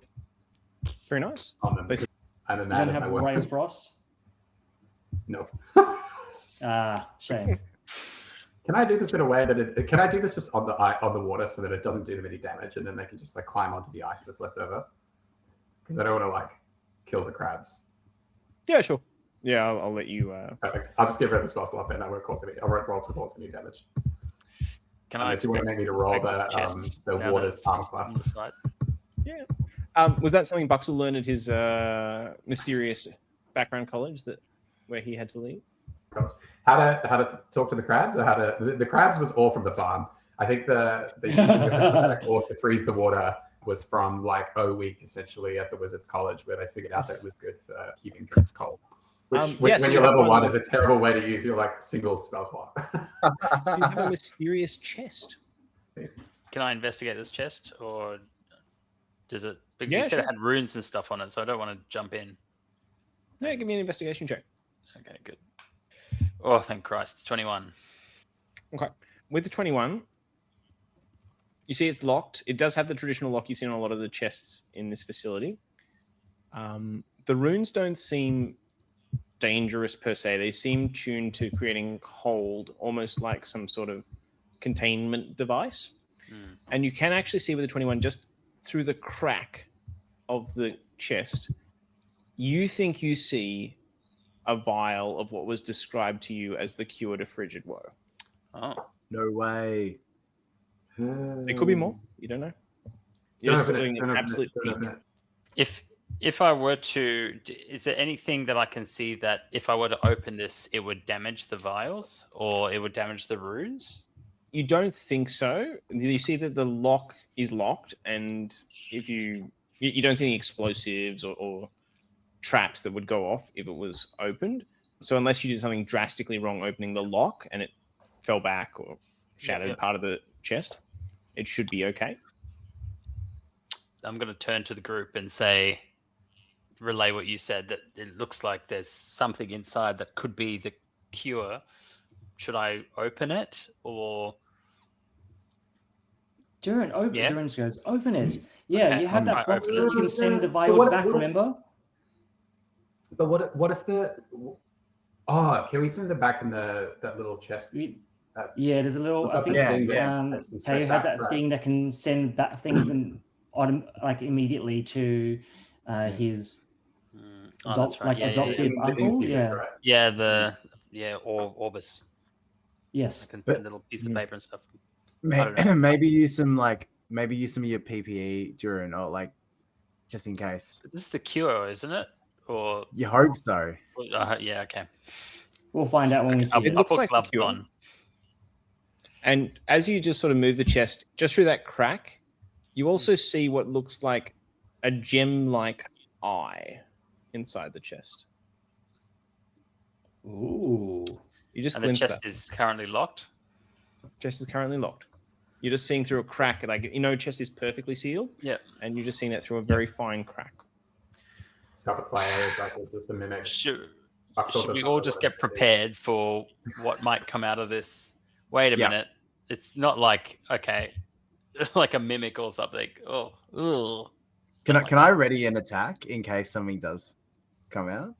S2: Very nice.
S8: on them.
S2: They say-
S8: And then
S7: You
S8: that
S7: don't
S8: is
S7: have
S8: my
S7: Ray
S8: weapon.
S7: of Frost?
S8: No.
S7: Shame.
S8: Can I do this in a way that can I do this just on the water so that it doesn't do them any damage, and then they can just like climb onto the ice that's left over? Because I don't want to like kill the crabs.
S2: Yeah, sure. Yeah, I'll let you.
S8: Perfect. I'll just give her the spell slot then. I won't roll towards any damage.
S6: Can I
S8: Unless you want to make me to roll
S6: expect this chest
S8: the
S6: now
S8: water's
S6: that
S8: armor
S6: it's
S8: class.
S6: on the side?
S2: Was that something Buxel learned at his mysterious background college where he had to leave?
S8: How to talk to the crabs, or how to the crabs was all from the farm. I think the using of the chromatic orb to freeze the water was from like O week essentially at the Wizards College, where they figured out that it was good for keeping drinks cold. Which
S2: yes,
S8: when
S2: you
S8: you're
S2: have
S8: level
S2: one-
S8: 1 is a terrible way to use your like single spell slot.
S2: So you have a mysterious chest.
S6: Can I investigate this chest, or does it? Because
S2: Yeah,
S6: you said
S2: sure.
S6: it had runes and stuff on it, so I don't want to jump in.
S2: Yeah, give me an investigation check.
S6: Okay, good. Oh, thank Christ! 21.
S2: Okay. With the 21, you see it's locked. It does have the traditional lock you've seen on a lot of the chests in this facility. The runes don't seem dangerous per se. They seem tuned to creating cold, almost like some sort of containment device. And you can actually see with the 21, just through the crack of the chest, you think you see a vial of what was described to you as the cure to frigid woe.
S6: Oh,
S5: No way.
S2: There could be more. You don't know.
S8: Don't
S2: You're
S8: open it,
S2: doing
S8: don't
S2: an
S8: open it,
S2: absolute
S8: don't open
S2: peek.
S8: it.
S6: If I were to, is there anything that I can see that if I were to open this, it would damage the vials or it would damage the runes?
S2: You don't think so. You see that the lock is locked, and if you don't see any explosives or traps that would go off if it was opened. So unless you did something drastically wrong opening the lock and it fell back or shattered part of the chest, it should be okay.
S6: I'm going to turn to the group and say, relay what you said, that it looks like there's something inside that could be the cure. Should I open it or?
S7: Durin goes, open it. Yeah,
S6: Okay,
S7: you have
S6: I'll
S7: that
S6: try
S7: box
S6: open
S7: that
S6: it.
S7: you can send the
S8: But
S7: vials back, remember?
S8: But what if the? Oh, can we send it back in that little chest?
S7: Yeah, there's a little. I think Theo has that thing that can send back things and like immediately to his adoptive uncle. Yeah.
S6: Orbis.
S7: Yes.
S6: I can send a little piece of paper and stuff.
S5: Maybe use some of your PPE during, or like just in case.
S6: This is the cure, isn't it? Or
S5: you hope so.
S6: Yeah. Okay.
S7: We'll find out when we see it.
S2: It looks like gloves on. And as you just sort of move the chest just through that crack, you also see what looks like a gem-like eye inside the chest.
S7: Ooh.
S2: You just
S6: and the chest is currently locked?
S2: Chest is currently locked. You're just seeing through a crack. Like, chest is perfectly sealed.
S6: Yeah.
S2: And you're just seeing that through a very fine crack.
S8: So the player is like, is this a mimic?
S6: Should we all just get prepared for what might come out of this? Wait a minute. It's not like, okay, like a mimic or something. Oh,
S5: Can I ready an attack in case something does come out?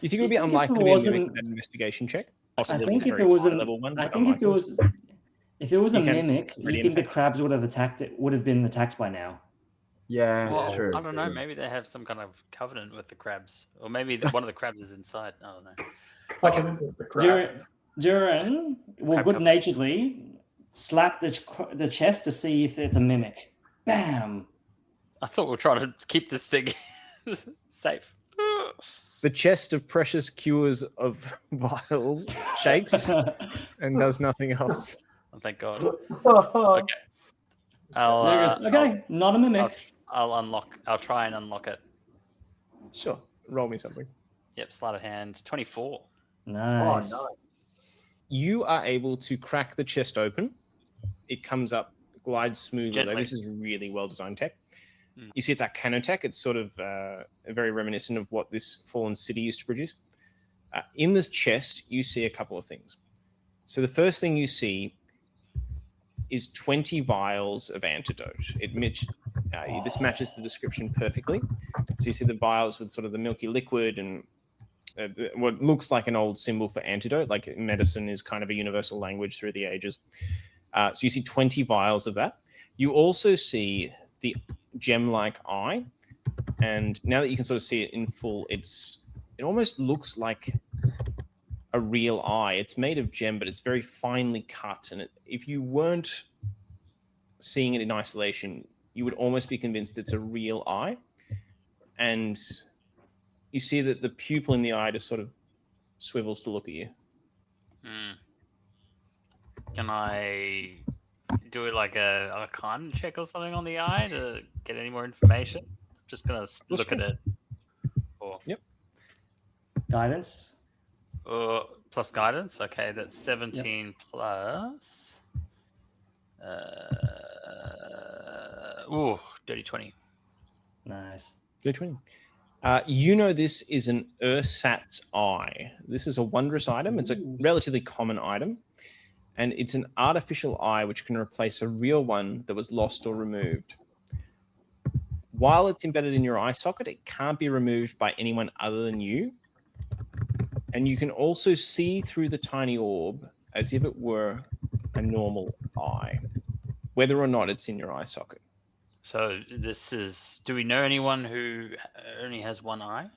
S2: You think it would be unlikely to be a mimic with an investigation check? Possibly
S7: I think if it was
S2: level one.
S7: I think if it was a mimic, you think the crabs would have been attacked by now.
S5: Yeah, true.
S6: I don't know. Maybe they have some kind of covenant with the crabs, or maybe one of the crabs is inside. I don't know.
S8: Okay.
S7: Durin will good-naturedly slap the chest to see if it's a mimic. Bam!
S6: I thought we were trying to keep this thing safe.
S2: The chest of precious cures of vials shakes and does nothing else.
S6: Oh, thank God. Okay.
S7: Not a mimic.
S6: I'll try and unlock it.
S2: Sure. Roll me something.
S6: Yep, sleight of hand. 24.
S7: Nice.
S5: Oh, nice.
S2: You are able to crack the chest open. It comes up, glides smoothly. Like, this is really well-designed tech. You see it's Arcanotech. It's sort of very reminiscent of what this fallen city used to produce. In this chest, you see a couple of things. So the first thing you see is 20 vials of antidote. This matches the description perfectly. So you see the vials with sort of the milky liquid and what looks like an old symbol for antidote, like medicine is kind of a universal language through the ages. So you see 20 vials of that. You also see the gem-like eye, and now that you can sort of see it in full, it almost looks like a real eye. It's made of gem, but it's very finely cut, and if you weren't seeing it in isolation, you would almost be convinced it's a real eye. And you see that the pupil in the eye just sort of swivels to look at you.
S6: Can I do it like a Arcana check or something on the eye to get any more information? I'm just gonna look at it.
S2: Yep.
S7: Guidance.
S6: Plus guidance. Okay, that's 17 plus. Dirty 20.
S7: Nice.
S2: Dirty 20. This is an Ursat's eye. This is a wondrous item. It's a relatively common item. And it's an artificial eye which can replace a real one that was lost or removed. While it's embedded in your eye socket, it can't be removed by anyone other than you. And you can also see through the tiny orb as if it were a normal eye, whether or not it's in your eye socket.
S6: So do we know anyone who only has one eye?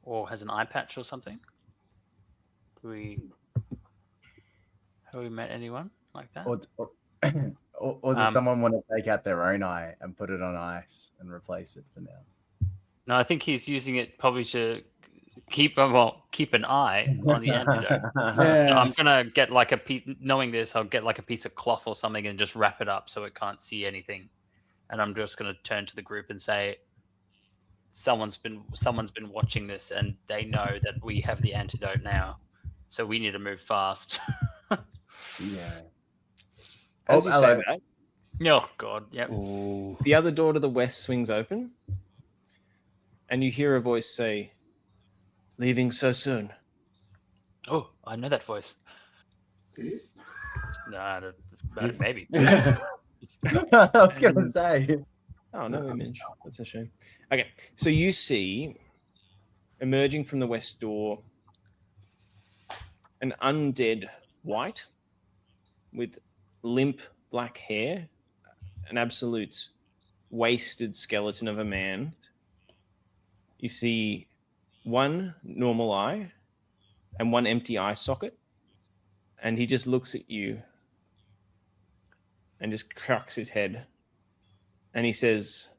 S6: Or has an eye patch or something? Have we met anyone like that?
S5: Or does someone want to take out their own eye and put it on ice and replace it for now?
S6: No, I think he's using it probably to keep an eye on the antidote. So I'm gonna get like a piece. Knowing this, I'll get like a piece of cloth or something and just wrap it up so it can't see anything. And I'm just gonna turn to the group and say, someone's been watching this and they know that we have the antidote now, so we need to move fast.
S5: Yeah.
S2: As you say that,
S6: Oh God, yep.
S2: the other door to the west swings open, and you hear a voice say, "Leaving so soon?"
S6: Oh, I know that voice. No, maybe.
S5: I was going to say.
S2: Oh, no image. That's a shame. Okay, so you see, emerging from the west door, an undead white with limp black hair, an absolute wasted skeleton of a man. You see one normal eye and one empty eye socket, and he just looks at you and just cracks his head, and he says,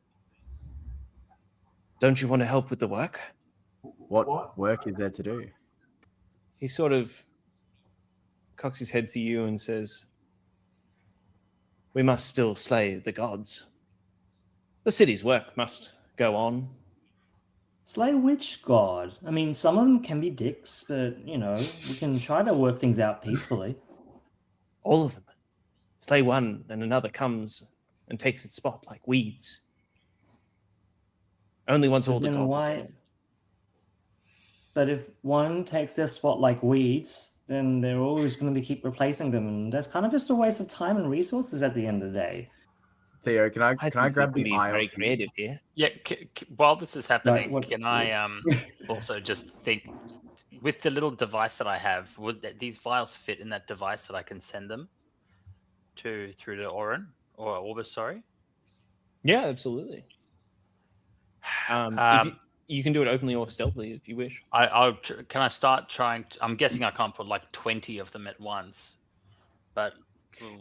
S2: "Don't you want to help with the work?"
S5: What work is there to do?
S2: He sort of cocks his head to you and says, "We must still slay the gods. The city's work must go on."
S7: Slay which god? I mean, some of them can be dicks, but, you know, we can try to work things out peacefully.
S2: All of them. Slay one, and another comes and takes its spot like weeds. Only once all the
S7: Then
S2: gods are
S7: why?
S2: dead.
S7: But if one takes their spot like weeds, then they're always going to keep replacing them, and that's kind of just a waste of time and resources at the end of the day.
S5: Theo, can I
S2: think
S5: grab
S2: we
S5: the
S2: can be
S5: eye
S2: very
S5: off you?
S2: creative here.
S6: Yeah. While this is happening,
S7: what-
S6: can I also just think, with the little device that I have, would these vials fit in that device that I can send them through to Orin or Orbis? Sorry.
S2: Yeah, absolutely. If you can do it openly or stealthily if you wish.
S6: Can I start trying? I'm guessing I can't put like 20 of them at once, but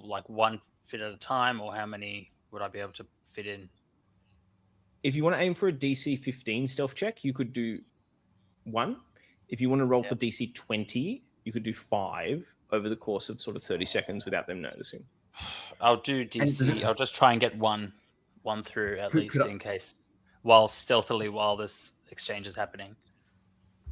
S6: like one fit at a time, or how many would I be able to fit in?
S2: If you want to aim for a DC 15 stealth check, you could do 1. If you want to roll for DC 20, you could do 5 over the course of sort of 30 seconds without them noticing.
S6: I'll do DC. I'll just try and get one through at least
S5: could
S6: in case, while this exchange is happening.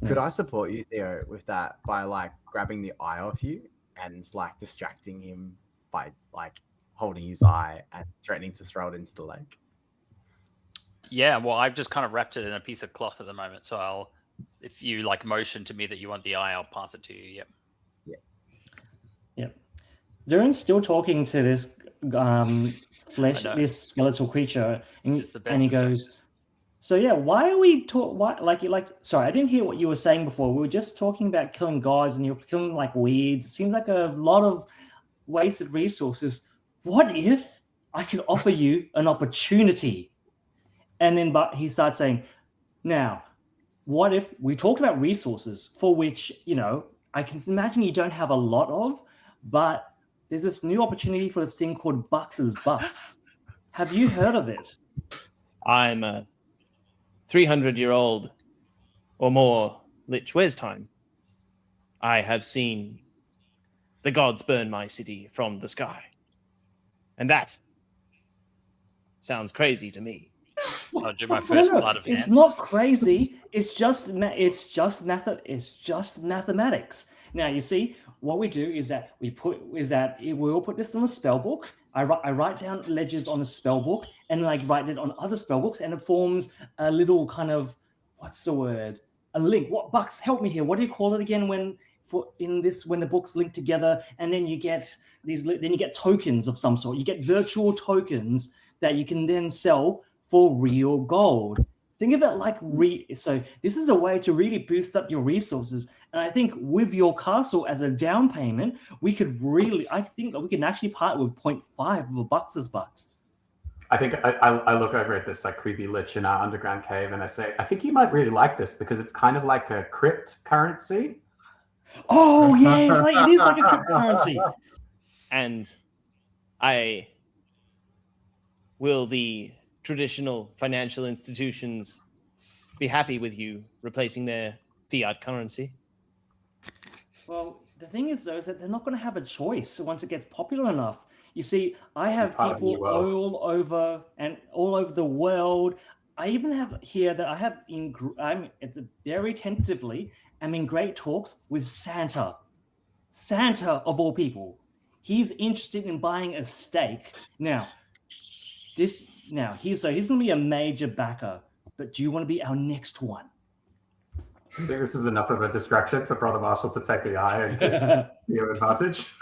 S5: Could I support you, Theo, with that by like grabbing the eye off you and like distracting him by like holding his eye and threatening to throw it into the lake?
S6: Yeah, well, I've just kind of wrapped it in a piece of cloth at the moment, so if you like motion to me that you want the eye, I'll pass it to you. Yep.
S7: Durin's still talking to this this skeletal creature, and he goes, "So yeah, why are we sorry, I didn't hear what you were saying before. We were just talking about killing gods, and you're killing like weeds. It seems like a lot of wasted resources. What if I could offer you an opportunity?" And then, but he starts saying, "Now, what if we talked about resources for which, you know, I can imagine you don't have a lot of, but there's this new opportunity for this thing called Bucks's Bucks. Have you heard of it?"
S2: I'm a 300-year-old or more Lich. Where's time? I have seen the gods burn my city from the sky. And that sounds crazy to me.
S6: I'll do my first sleight of hand.
S7: It's not crazy. It's just mathematics. Now you see what we do is that we all put this in a spell book. I write down ledgers on a spell book and like write it on other spell books, and it forms a little kind of a link. What Bucks, help me here? What do you call it again when the books link together, and then you get tokens of some sort. You get virtual tokens that you can then sell for real gold. Think of it like so this is a way to really boost up your resources. And I think with your castle as a down payment, I think that we can actually part with 0.5 of a Bucks's Bucks.
S8: I think I look over at this like creepy lich in our underground cave and I say, I think you might really like this because it's kind of like a cryptocurrency.
S7: Oh yeah, it is like a cryptocurrency.
S2: And I will the traditional financial institutions be happy with you replacing their fiat currency?
S7: Well, the thing is, though, is that they're not going to have a choice once it gets popular enough. You see, I have
S8: part of the
S7: people
S8: new world.
S7: all over the world. I even have here that I have I'm very tentatively. I'm in great talks with Santa. Santa of all people, he's interested in buying a stake. Now, he's going to be a major backer. But do you want to be our next one?
S8: I think this is enough of a distraction for Brother Marshall to take the eye and give you advantage.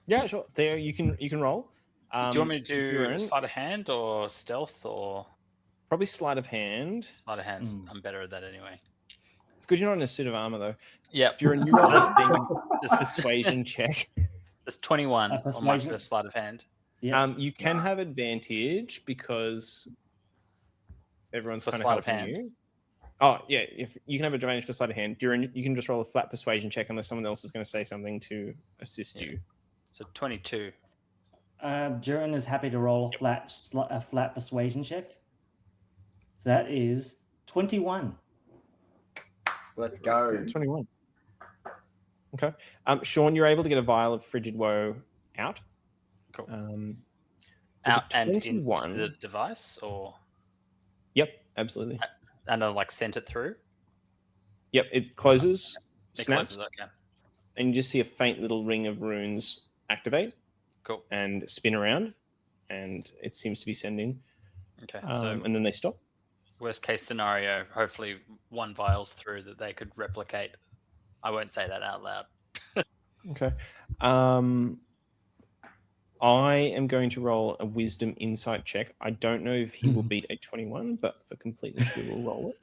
S2: Yeah, sure. There, you can roll.
S6: Do you want me to do
S2: Durin,
S6: sleight of hand or stealth or
S2: probably sleight of hand.
S6: sleight of hand? I'm better at that anyway.
S2: It's good you're not in a suit of armor though.
S6: Yeah.
S2: Durin, you roll a thing, persuasion check.
S6: There's 21 on my
S7: persuasion.
S6: first sleight of hand.
S7: Yeah.
S2: You can have advantage because everyone's
S6: For
S2: kind of
S6: sleight of
S2: helping
S6: hand.
S2: you. Oh yeah, if you can have advantage for sleight of hand. Durin, you can just roll a flat persuasion check unless someone else is going to say something to assist you.
S6: So 22.
S7: Durin is happy to roll a flat persuasion check. So that is 21.
S5: Let's go.
S2: 21. Okay. Sean, you're able to get a vial of Frigid Woe out.
S6: Cool.
S2: With
S6: Out
S2: the
S6: and
S2: 21.
S6: into the device, or
S2: Yep, absolutely.
S6: and I like sent it through.
S2: Yep, it closes,
S6: It
S2: snaps,
S6: closes, okay.
S2: and you just see a faint little ring of runes activate.
S6: Cool.
S2: And spin around, and it seems to be sending.
S6: Okay. So
S2: And then they stop.
S6: worst case scenario, hopefully one vial's through that they could replicate. I won't say that out loud.
S2: Okay. I am going to roll a wisdom insight check. I don't know if he will beat a 21, but for completeness, we will roll it.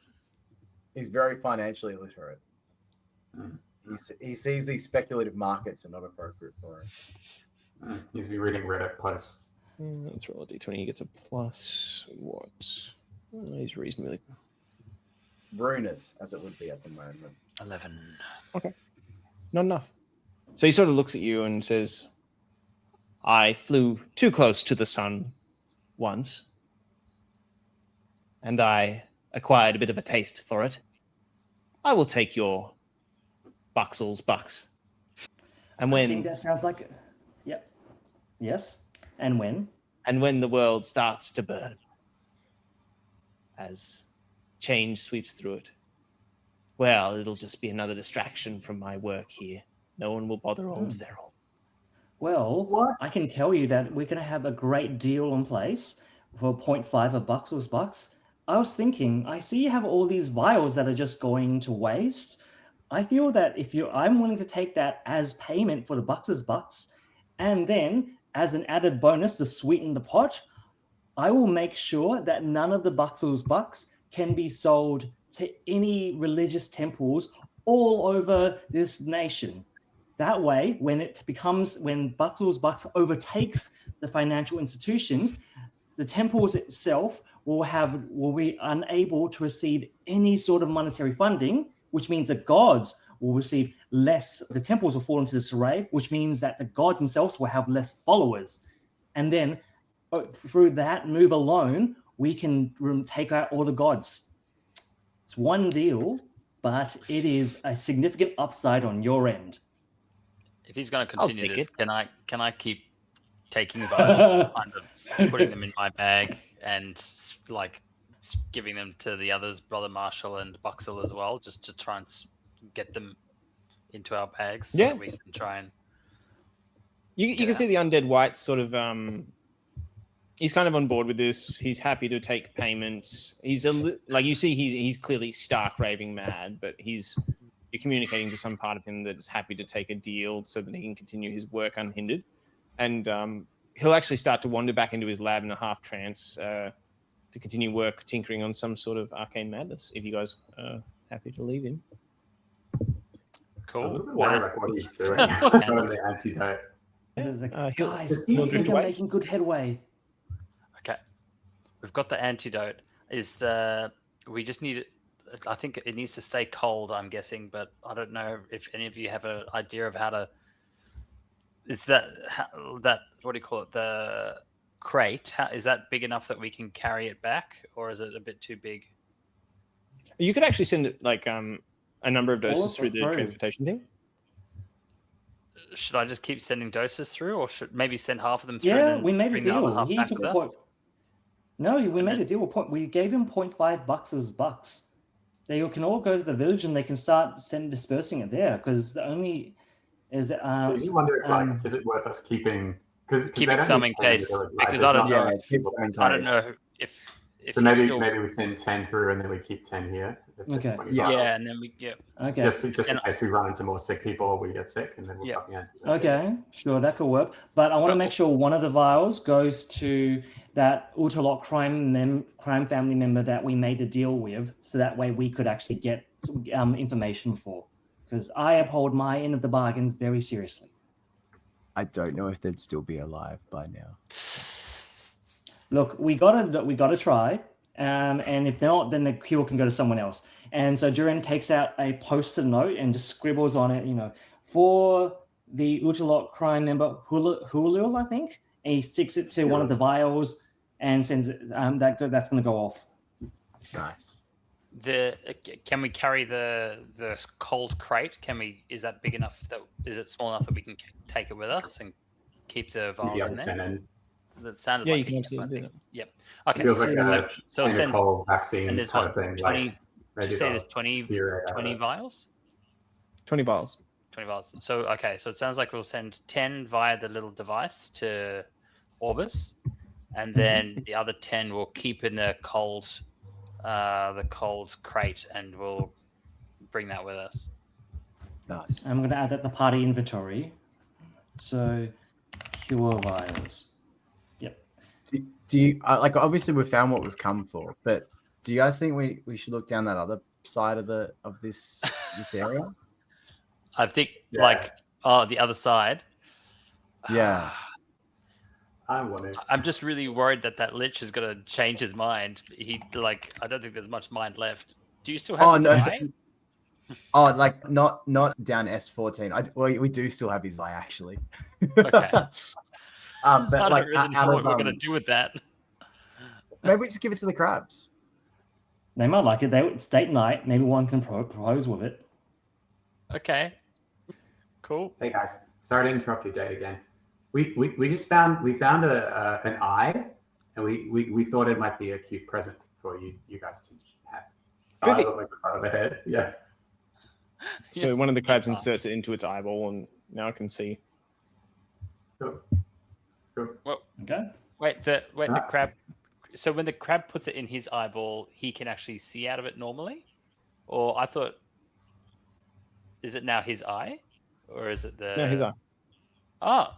S5: He's very financially illiterate. He sees these speculative markets are not appropriate for him.
S8: He's been reading Reddit posts.
S2: Let's roll a d20. He gets a plus what? He's reasonably.
S5: Ruiners, as it would be at the moment.
S6: 11.
S2: Okay. Not enough. So he sort of looks at you and says, I flew too close to the sun once, and I acquired a bit of a taste for it. I will take your Buxel's bucks. And
S7: I think
S2: when
S7: that sounds like it. Yep. Yes. And when?
S2: the world starts to burn, as change sweeps through it, well, it'll just be another distraction from my work here. No one will bother old Feral.
S7: Well, I can tell you that we're going to have a great deal in place for 0.5 of Buxel's bucks. I was thinking, I see you have all these vials that are just going to waste. I feel that I'm willing to take that as payment for the Bucks' bucks, and then as an added bonus to sweeten the pot, I will make sure that none of the Buxel's bucks can be sold to any religious temples all over this nation. That way, when Buxel's bucks overtakes the financial institutions, the temples itself will be unable to receive any sort of monetary funding, which means the gods will receive less. The temples will fall into disarray, which means that the gods themselves will have less followers. And then through that move alone, we can take out all the gods. It's one deal, but it is a significant upside on your end.
S6: If he's going to continue
S2: take
S6: this,
S2: it.
S6: can I keep taking vials, kind of putting them in my bag, and like giving them to the others, Brother Marshall and Buxel as well, just to try and get them into our bags, so that we can try and.
S2: You can see the undead white sort of. He's kind of on board with this. He's happy to take payments. He's like you see, he's clearly stark raving mad, but you're communicating to some part of him that is happy to take a deal so that he can continue his work unhindered. And he'll actually start to wander back into his lab in a half trance to continue work tinkering on some sort of arcane madness, if you guys are happy to leave him.
S6: Cool.
S8: I'm a little bit worried about what he's doing. It's not the antidote.
S7: Guys,
S2: he'll
S7: I think
S2: drift
S7: I'm
S2: away.
S7: making good headway.
S6: Okay. We've got the antidote. We just need it. I think it needs to stay cold, I'm guessing, but I don't know if any of you have an idea of how to. Is that what do you call it? crate, is that big enough that we can carry it back, or is it a bit too big?
S2: You could actually send it like a number of doses through the
S7: through.
S2: transportation thing.
S6: Should I just keep sending doses through, or should maybe send half of them through?
S7: Yeah,
S6: and then
S7: we made a
S6: bring the other
S7: deal.
S6: half
S7: He
S6: back
S7: took
S6: with
S7: a
S6: us?
S7: point. No, we
S6: And
S7: made
S6: then-
S7: a deal. We gave him 0.5 bucks as bucks. They can all go to the village and they can start dispersing it there because the only is
S8: I do wonder if like is it worth us keeping
S6: Keeping some in case, because I don't know.
S5: Yeah, keep some in
S6: I don't
S5: case.
S6: know if
S8: So
S6: you
S8: maybe
S6: still...
S8: maybe we send 10 through and then we keep 10 here. If there's
S7: Okay.
S8: 20
S5: Yeah.
S8: vials.
S6: Yeah, and then we
S7: okay.
S8: Just in
S6: And-
S8: case we run into more sick people or we get sick, and then we'll
S6: Yeah.
S8: cut the antidote.
S7: Okay, sure, that could work. But I want to make sure one of the vials goes to that Ultralock crime family member that we made the deal with, so that way we could actually get information before. Because I uphold my end of the bargains very seriously.
S5: I don't know if they'd still be alive by now.
S7: Look, we gotta try, and if they're not, then the cure can go to someone else. And so Durin takes out a post-it note and just scribbles on it, for the Ultralock crime member Hulul, I think. And he sticks it to one of the vials and sends it. That's going to go off.
S5: Nice.
S6: Can we carry the cold crate? Is that big enough? Is it small enough that we can take it with us and keep the vials
S8: Yeah,
S6: in there?
S8: and
S6: That sounded
S2: Yeah,
S6: like
S2: you can
S6: a
S2: absolutely do
S6: thing.
S2: that.
S6: Yep. Okay.
S8: it feels like a
S6: So send.
S8: cold
S6: And
S8: vaccines
S6: there's
S8: type of
S6: what,
S8: thing.
S6: 20?
S8: Like,
S6: Did you say there's 20
S8: 20
S6: vials?
S2: 20 vials.
S6: 20 vials. So it sounds like we'll send 10 via the little device to Orbis, and then the other 10 we'll keep in the cold crate, and we'll bring that with us.
S5: Nice.
S7: I'm going to add that to the party inventory. So, cure vials. Yep.
S5: Do you like? Obviously, we found what we've come for, but do you guys think we should look down that other side of this area?
S6: I think
S8: Yeah.
S6: the other side.
S5: Yeah.
S8: I want to.
S6: I'm just really worried that Lich is going to change his mind. I don't think there's much mind left. Do you still have his eye?
S5: Oh, like not down S14. We do still have his eye actually.
S6: Okay.
S5: But
S6: I don't
S5: like
S6: really know what we're going to do with that.
S5: maybe we just give it to the crabs.
S7: They might like it. It's date night. Maybe one can propose with it.
S6: Okay. Cool.
S8: Hey guys, sorry to interrupt your day again. We just found an eye, and we thought it might be a cute present for you guys to have.
S2: Perfect.
S8: Like the front of the head. Yeah.
S2: So
S6: Yes,
S2: one of the crabs
S6: yes,
S2: inserts it into its eyeball, and now I can see.
S8: Cool.
S7: Okay.
S6: The crab. So when the crab puts it in his eyeball, he can actually see out of it normally? Or I thought, is it now his eye? Or is it the...
S2: No, his eye.
S6: Oh.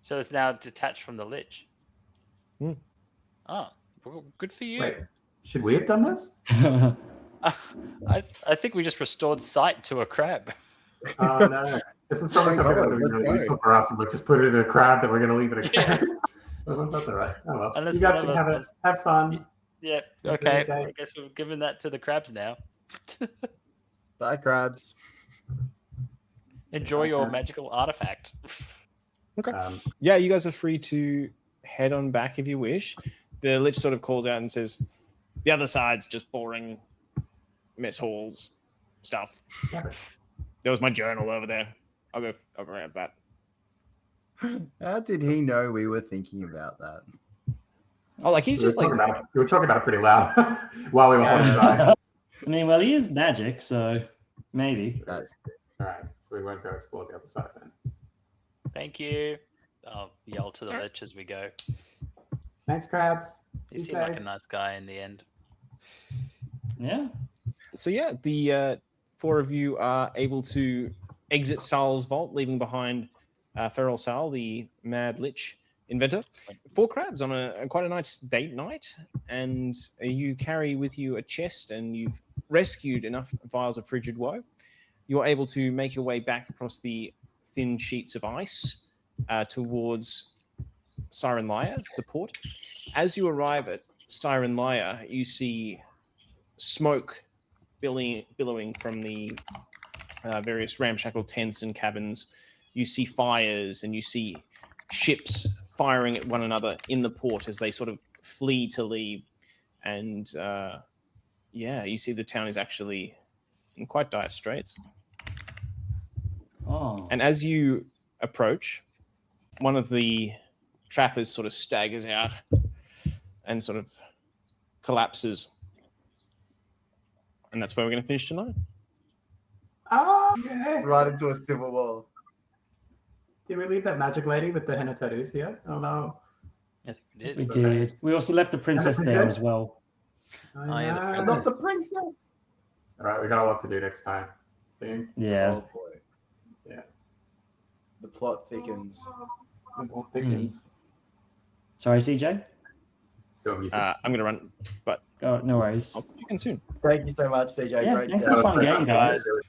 S6: So it's now detached from the Lich.
S2: Hmm.
S6: Oh, well, good for you.
S8: Wait, should we have done this?
S6: I think we just restored sight to a crab.
S8: Oh no, this is probably something that's really
S5: Let's
S8: useful
S5: go.
S8: for us, and we've just put it in a crab that we're going to leave it again. Well, that's all right. Oh well.
S6: Unless
S8: You guys
S6: one
S8: can
S6: of
S8: have
S6: us
S8: it. Have fun.
S6: Yeah,
S8: Have a
S6: okay.
S8: good day.
S6: I guess we've given that to the crabs now.
S5: Bye, crabs.
S6: Enjoy your
S8: crabs.
S6: magical artifact.
S2: Okay.
S8: Um,
S2: Yeah, you guys are free to head on back if you wish. The Lich sort of calls out and says, "The other side's just boring mess halls stuff. There was my journal over there. I'll go grab that."
S5: How did he know we were thinking about that?
S2: Oh, like he's just like
S8: we were talking about it pretty loud while we were on his eye.
S7: I mean, well, he is magic, so maybe.
S5: That's
S8: All right, so we won't go explore the other side then.
S6: Thank you. I'll yell to the Lich as we go.
S8: Thanks, crabs.
S6: He
S8: Be
S6: seemed like
S8: safe.
S6: a nice guy in the end.
S7: Yeah.
S2: So yeah, the four of you are able to exit Sal's vault, leaving behind Feral Sal, the mad Lich inventor. 4 crabs on quite a nice date night, and you carry with you a chest, and you've rescued enough vials of frigid woe. You're able to make your way back across the thin sheets of ice towards Siren Lyre, the port. As you arrive at Siren Lyre, you see smoke billowing from the various ramshackle tents and cabins. You see fires, and you see ships firing at one another in the port as they sort of flee to leave. And you see the town is actually in quite dire straits.
S7: Oh.
S2: And as you approach, one of the trappers sort of staggers out and sort of collapses. And that's where we're going to finish tonight.
S8: Oh, yeah.
S5: Right into a civil war.
S8: Did we leave that magic lady with the henna tattoos here? Oh no.
S6: I think we did.
S7: We
S8: okay.
S7: did. We also left the princess there as well.
S6: Oh, yeah, the
S8: no.
S6: princess.
S5: Not the princess.
S8: All right, we got a lot to do next time. Team.
S7: Yeah.
S5: Oh boy.
S8: Yeah.
S5: The plot thickens.
S8: More pickings.
S7: Sorry, CJ.
S8: Still muted.
S2: I'm going to run, but
S7: Oh, no worries.
S2: I'll see you again soon.
S5: Thank you so much, CJ.
S7: Yeah,
S5: Great
S7: thanks
S5: stuff.
S7: for the fun game, guys.
S8: Really